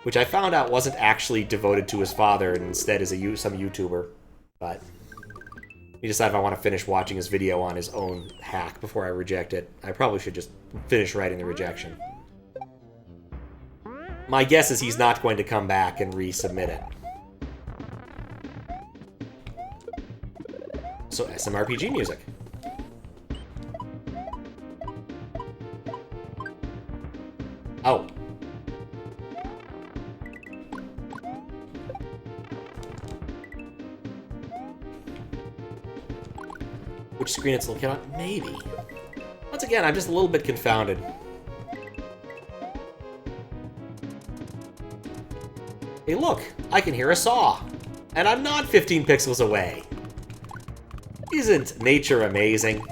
which I found out wasn't actually devoted to his father and instead is some YouTuber. But he decided if I want to finish watching his video on his own hack before I reject it. I probably should just finish writing the rejection. My guess is he's not going to come back and resubmit it. So, SMRPG music. Oh. Which screen it's looking at? Maybe. Once again, I'm just a little bit confounded. Hey, look! I can hear a saw! And I'm not 15 pixels away! Isn't nature amazing?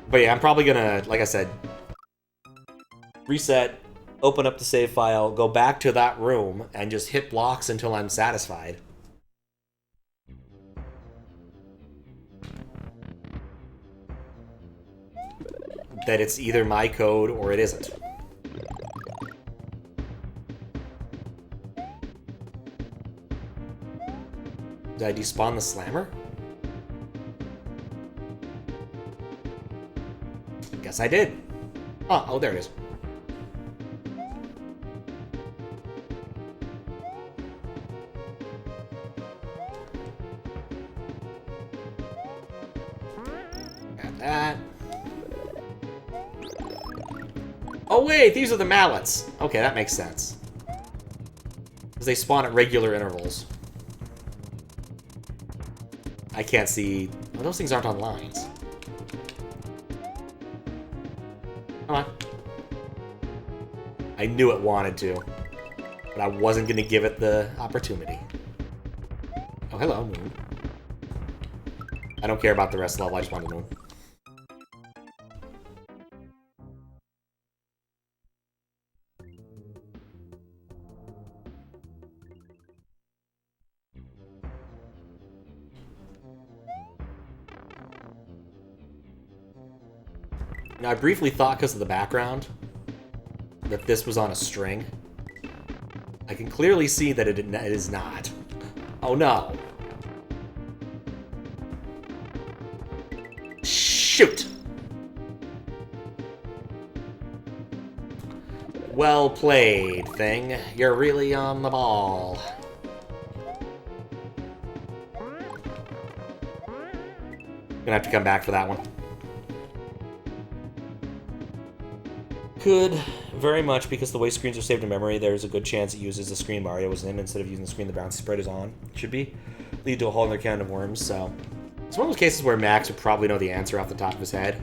But yeah, I'm probably gonna, like I said, reset, open up the save file, go back to that room, and just hit blocks until I'm satisfied. That it's either my code or it isn't. Did I despawn the slammer? Guess I did. Oh, there it is. Got that. Oh wait, these are the mallets. Okay, that makes sense. Because they spawn at regular intervals. I can't see... Well, those things aren't on lines. Come on. I knew it wanted to. But I wasn't going to give it the opportunity. Oh, hello, Moon. I don't care about the rest of the level, I just wanted Moon. Now, I briefly thought, because of the background, that this was on a string. I can clearly see that it is not. Oh, no. Shoot! Well played, thing. You're really on the ball. Gonna have to come back for that one. Could very much, because the way screens are saved in memory, there's a good chance it uses the screen Mario was in instead of using the screen the bouncy sprite is on. Should be lead to a whole other can of worms, so it's one of those cases where Max would probably know the answer off the top of his head.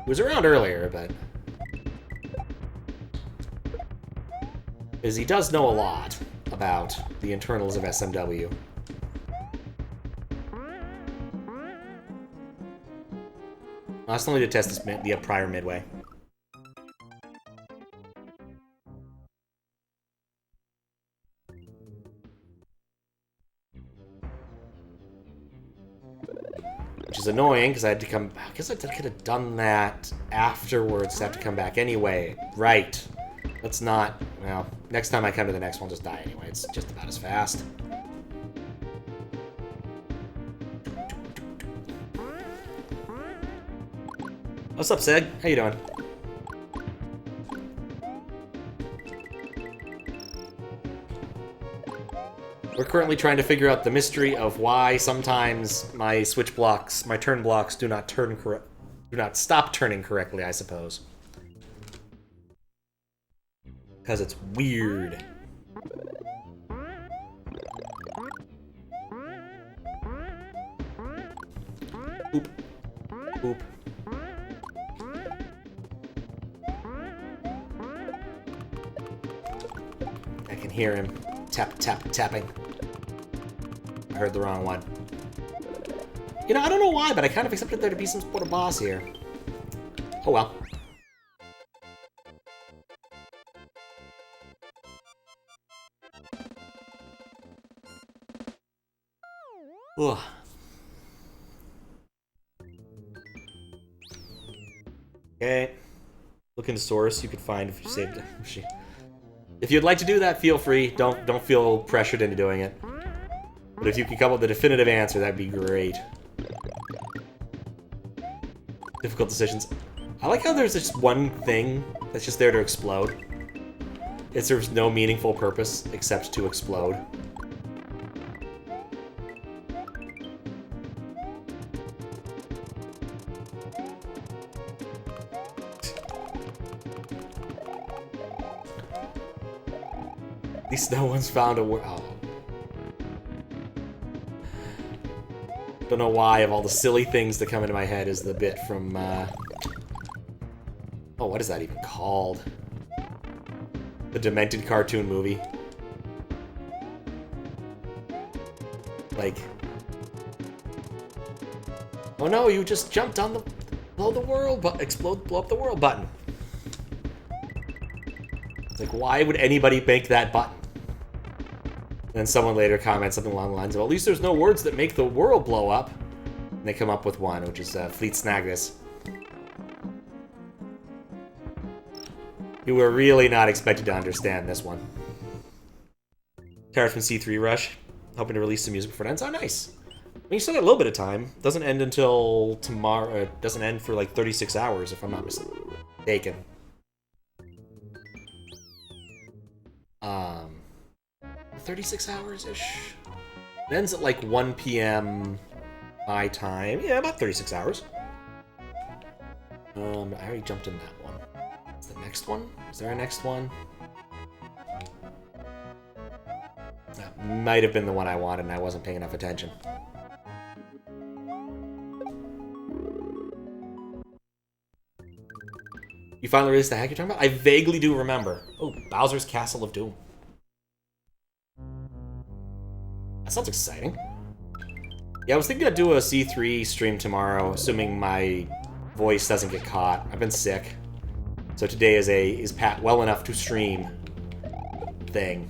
He was around earlier, but because he does know a lot about the internals of SMW. I still need to test this the prior midway. Which is annoying, because I had to come... I guess I could have done that afterwards. I have to come back anyway. Right. Let's not... Well, next time I come to the next one, I'll just die anyway. It's just about as fast. What's up, Seg? How you doing? We're currently trying to figure out the mystery of why sometimes my switch blocks, my turn blocks, do not stop turning correctly, I suppose. Because it's weird. Oop. Oop. I can hear him tapping. I heard the wrong one. You know, I don't know why, but I kind of accepted there to be some sort of boss here. Oh well. Ugh. Okay. Look into source. You could find if you saved it. If you'd like to do that, feel free. Don't feel pressured into doing it. But if you could come up with a definitive answer, that'd be great. Difficult decisions. I like how there's just one thing that's just there to explode. It serves no meaningful purpose except to explode. At least no one's found a... Oh. Don't know why, of all the silly things that come into my head is the bit from, oh, what is that even called? The Demented cartoon movie. Like... Oh no, you just jumped on the blow the world but blow up the world button. It's like, why would anybody make that button? And then someone later comments something along the lines of, at least there's no words that make the world blow up. And they come up with one, which is Fleet Snagnus. You were really not expected to understand this one. Tara from C3 Rush, hoping to release some music before it ends. Oh, nice. I mean, you still got a little bit of time. Doesn't end until tomorrow. It doesn't end for like 36 hours, if I'm not mistaken. 36 hours-ish? It ends at like 1 p.m. my time. Yeah, about 36 hours. I already jumped in that one. What's the next one? Is there a next one? That might have been the one I wanted and I wasn't paying enough attention. You finally released the hack you're talking about? I vaguely do remember. Oh, Bowser's Castle of Doom. That sounds exciting. Yeah, I was thinking I'd do a C3 stream tomorrow, assuming my voice doesn't get caught. I've been sick. So today is Pat well enough to stream thing.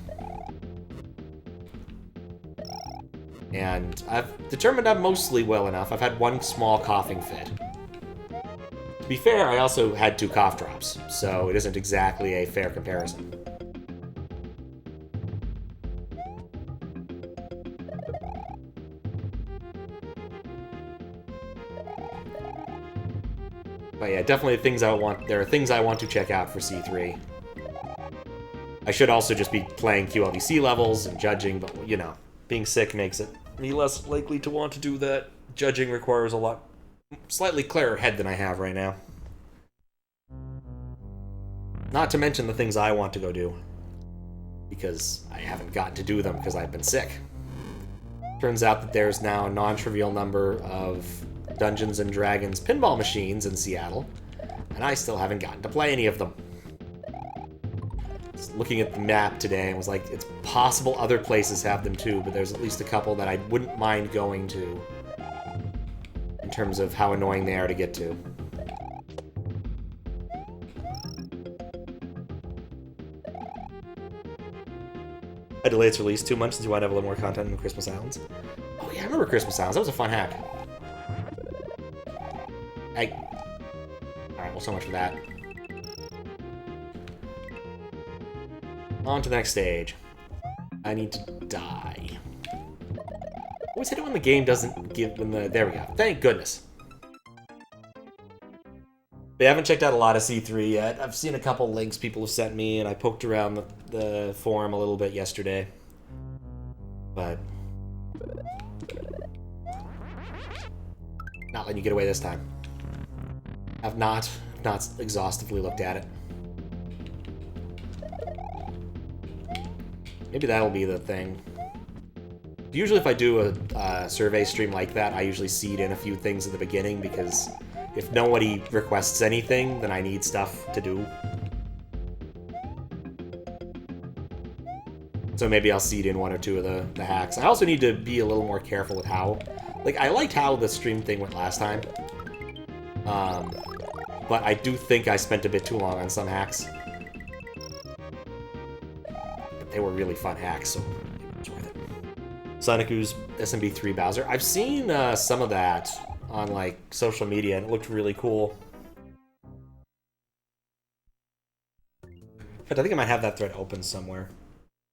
And I've determined I'm mostly well enough. I've had one small coughing fit. To be fair, I also had 2 cough drops, so it isn't exactly a fair comparison. But yeah, definitely there are things I want to check out for C3. I should also just be playing QLDC levels and judging, but, you know, being sick makes it me less likely to want to do that. Judging requires a slightly clearer head than I have right now. Not to mention the things I want to go do, because I haven't gotten to do them because I've been sick. Turns out that there's now a non-trivial number of Dungeons & Dragons pinball machines in Seattle, and I still haven't gotten to play any of them. Just looking at the map today, and was like, it's possible other places have them too, but there's at least a couple that I wouldn't mind going to, in terms of how annoying they are to get to. I delayed its release 2 months since you want to have a little more content in Christmas Islands. Oh yeah, I remember Christmas Islands. That was a fun hack. Alright, well, so much for that. On to the next stage. I need to die. Always hit it when the game doesn't give... There we go. Thank goodness. They haven't checked out a lot of C3 yet. I've seen a couple links people have sent me, and I poked around the forum a little bit yesterday. But... not letting you get away this time. I've not exhaustively looked at it. Maybe that'll be the thing. Usually if I do a survey stream like that, I usually seed in a few things at the beginning, because if nobody requests anything, then I need stuff to do. So maybe I'll seed in 1 or 2 of the hacks. I also need to be a little more careful with how... Like, I liked how the stream thing went last time. But I do think I spent a bit too long on some hacks. But they were really fun hacks, so it's worth it. Sonicu's SMB3 Bowser. I've seen some of that on, like, social media, and it looked really cool. In fact, I think I might have that thread open somewhere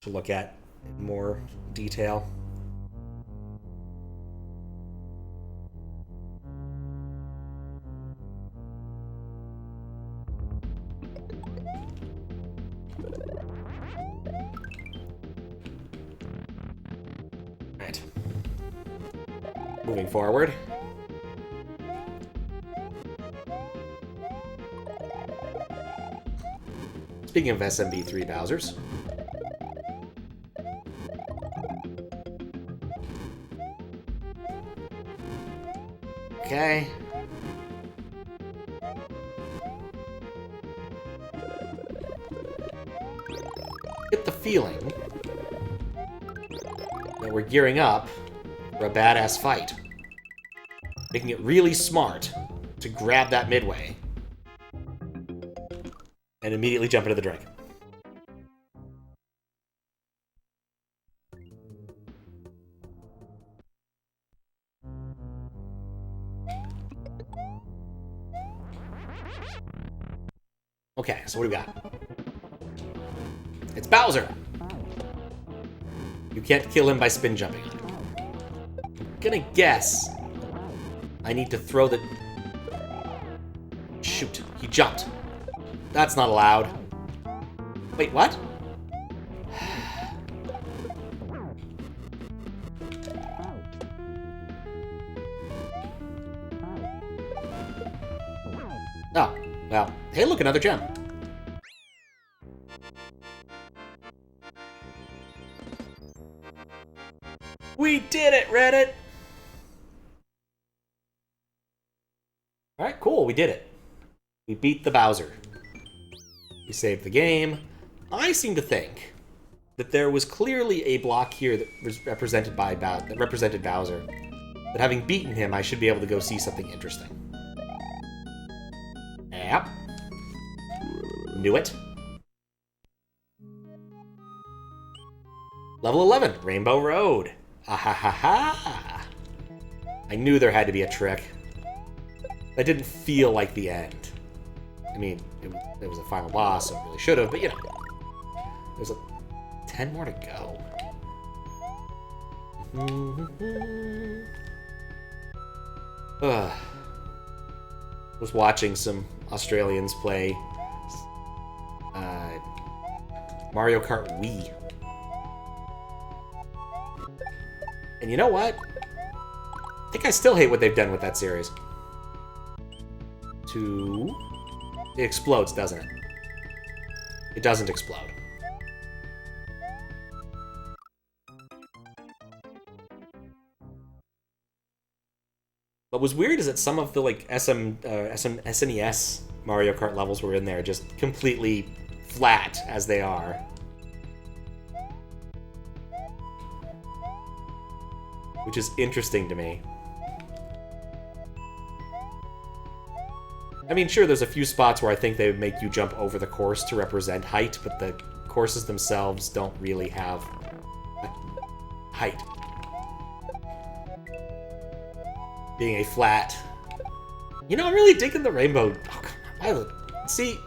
to look at in more detail. Right. Moving forward. Speaking of SMB3 Bowsers. Okay. Get the feeling that we're gearing up for a badass fight. Making it really smart to grab that midway and immediately jump into the drink. Okay, so what do we got? It's Bowser! You can't kill him by spin jumping on him. I'm gonna guess I need to throw the... Shoot, he jumped. That's not allowed. Wait, what? Oh, well, hey look, another gem. We did it, Reddit! Alright, cool, we did it. We beat the Bowser. We saved the game. I seem to think that there was clearly a block here that was represented by that represented Bowser. But having beaten him, I should be able to go see something interesting. Yep. Knew it. Level 11, Rainbow Road. Ah-ha-ha-ha! I knew there had to be a trick. That didn't feel like the end. I mean, it was a final boss, so it really should have, but you know. There's 10 more to go. Was watching some Australians play Mario Kart Wii. And you know what? I think I still hate what they've done with that series. It explodes, doesn't it? It doesn't explode. What was weird is that some of the like SNES Mario Kart levels were in there just completely flat as they are. Which is interesting to me. I mean, sure, there's a few spots where I think they would make you jump over the course to represent height, but the courses themselves don't really have height. Being a flat... You know, I'm really digging the rainbow... Oh, come on. See...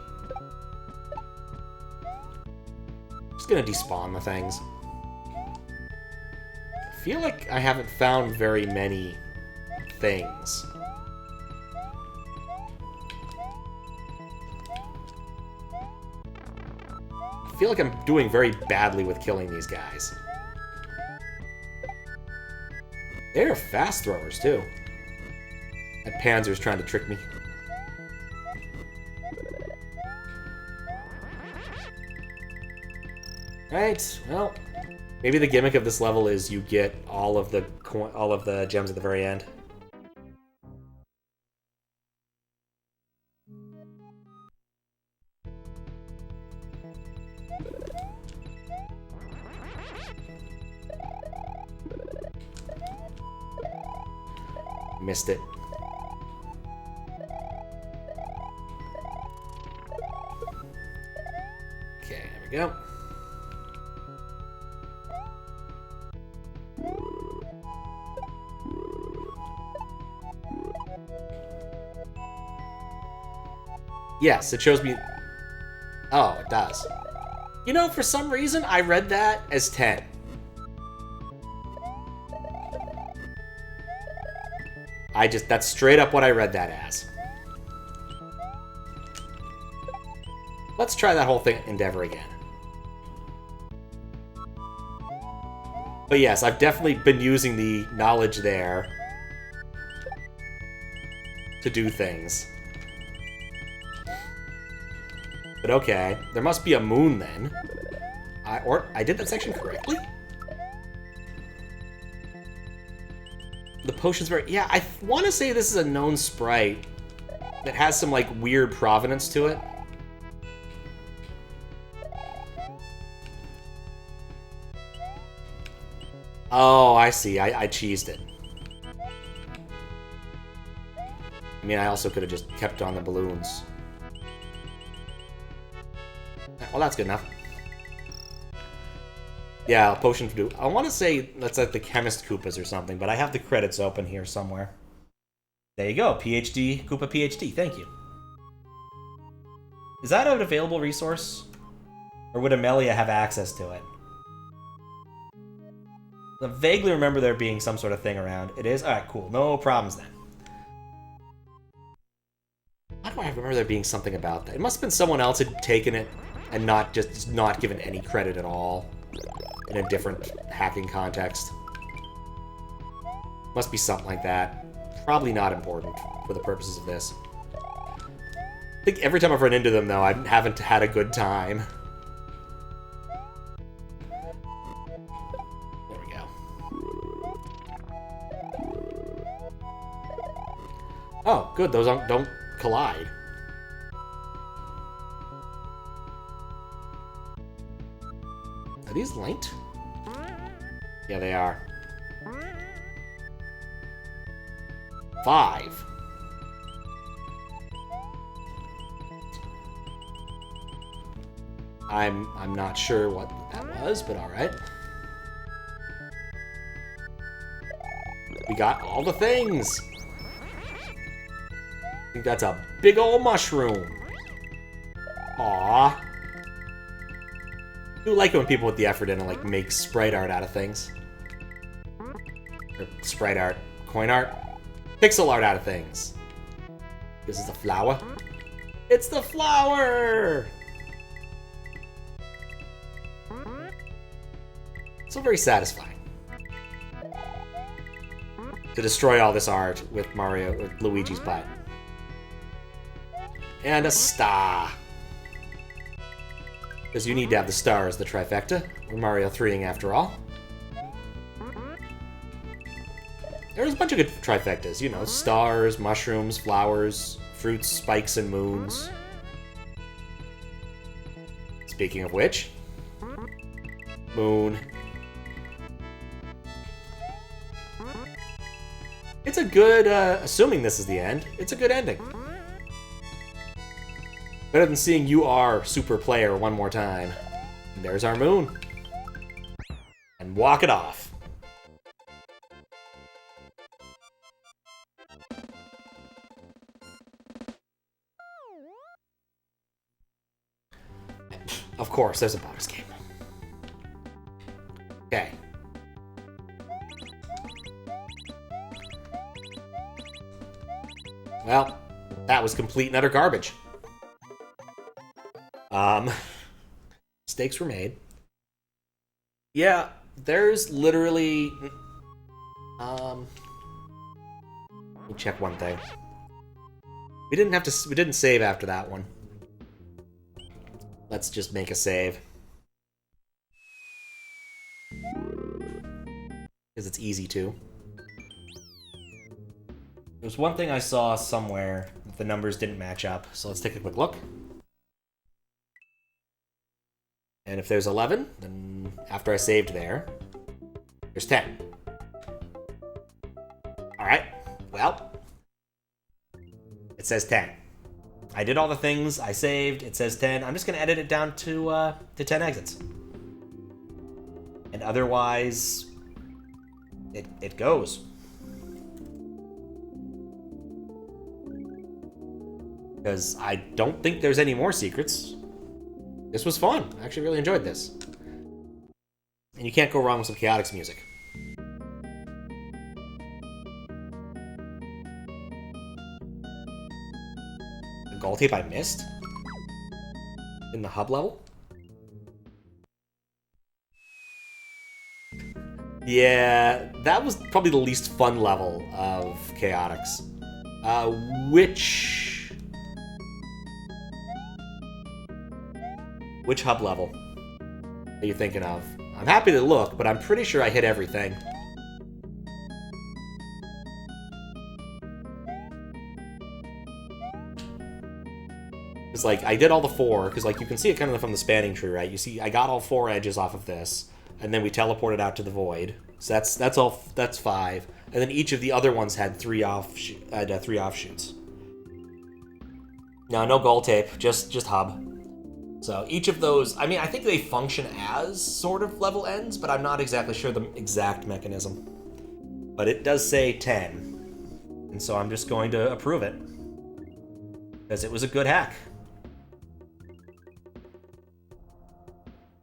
I'm just gonna despawn the things. I feel like I haven't found very many things. I feel like I'm doing very badly with killing these guys. They're fast throwers, too. That Panzer's trying to trick me. Right, well, maybe the gimmick of this level is you get all of the gems at the very end. Missed it. Okay, there we go. Yes, it shows me... Oh, it does. You know, for some reason, I read that as 10. That's straight up what I read that as. Let's try that whole thing endeavor again. But yes, I've definitely been using the knowledge there to do things. But okay, there must be a moon then. I did that section correctly? The potion's very... Yeah, I want to say this is a known sprite that has some, like, weird provenance to it. Oh, I see. I cheesed it. I mean, I also could have just kept on the balloons. Well, that's good enough. Yeah, potion to do. I want to say that's like the chemist Koopas or something, but I have the credits open here somewhere. There you go, PhD, Koopa PhD, thank you. Is that an available resource? Or would Imamelia have access to it? I vaguely remember there being some sort of thing around. It is? Alright, cool. No problems then. Why do I remember there being something about that? It must have been someone else had taken it and not given any credit at all in a different hacking context. Must be something like that. Probably not important for the purposes of this. I think every time I've run into them, though, I haven't had a good time. There we go. Oh, good. Those don't collide. Are these linked? Yeah, they are. 5. I'm not sure what that was, but alright. We got all the things! I think that's a big ol' mushroom. Aww. I do like it when people put the effort in and like make sprite art out of things. Or sprite art. Coin art. Pixel art out of things. This is the flower. It's the flower! So very satisfying. To destroy all this art with Luigi's butt. And a star. Because you need to have the star as the trifecta. We're Mario 3ing after all. There's a bunch of good trifectas, you know. Stars, mushrooms, flowers, fruits, spikes, and moons. Speaking of which. Moon. It's a good, assuming this is the end, it's a good ending. Better than seeing you are super player one more time. And there's our moon. And walk it off. Of course, there's a bonus game. Okay. Well, that was complete and utter garbage. Mistakes were made. Yeah, there's literally... let me check one thing. We didn't save after that one. Let's just make a save. Because it's easy to. There's one thing I saw somewhere that the numbers didn't match up, so let's take a quick look. And if there's 11, then after I saved there, there's 10. Alright, well, it says 10. I did all the things, I saved, it says 10. I'm just going to edit it down to 10 exits. And otherwise, it goes. Because I don't think there's any more secrets. This was fun. I actually really enjoyed this. And you can't go wrong with some Chaotix music. The gold tape I missed? In the hub level? Yeah, that was probably the least fun level of Chaotix. Which hub level are you thinking of? I'm happy to look, but I'm pretty sure I hit everything. It's like, I did all the 4, because like you can see it kind of from the spanning tree, right? You see, I got all 4 edges off of this, and then we teleported out to the void. So that's 5. And then each of the other ones had 3 offshoots. No gold tape, just hub. So each of those, I mean, I think they function as sort of level ends, but I'm not exactly sure the exact mechanism. But it does say 10, and so I'm just going to approve it, because it was a good hack.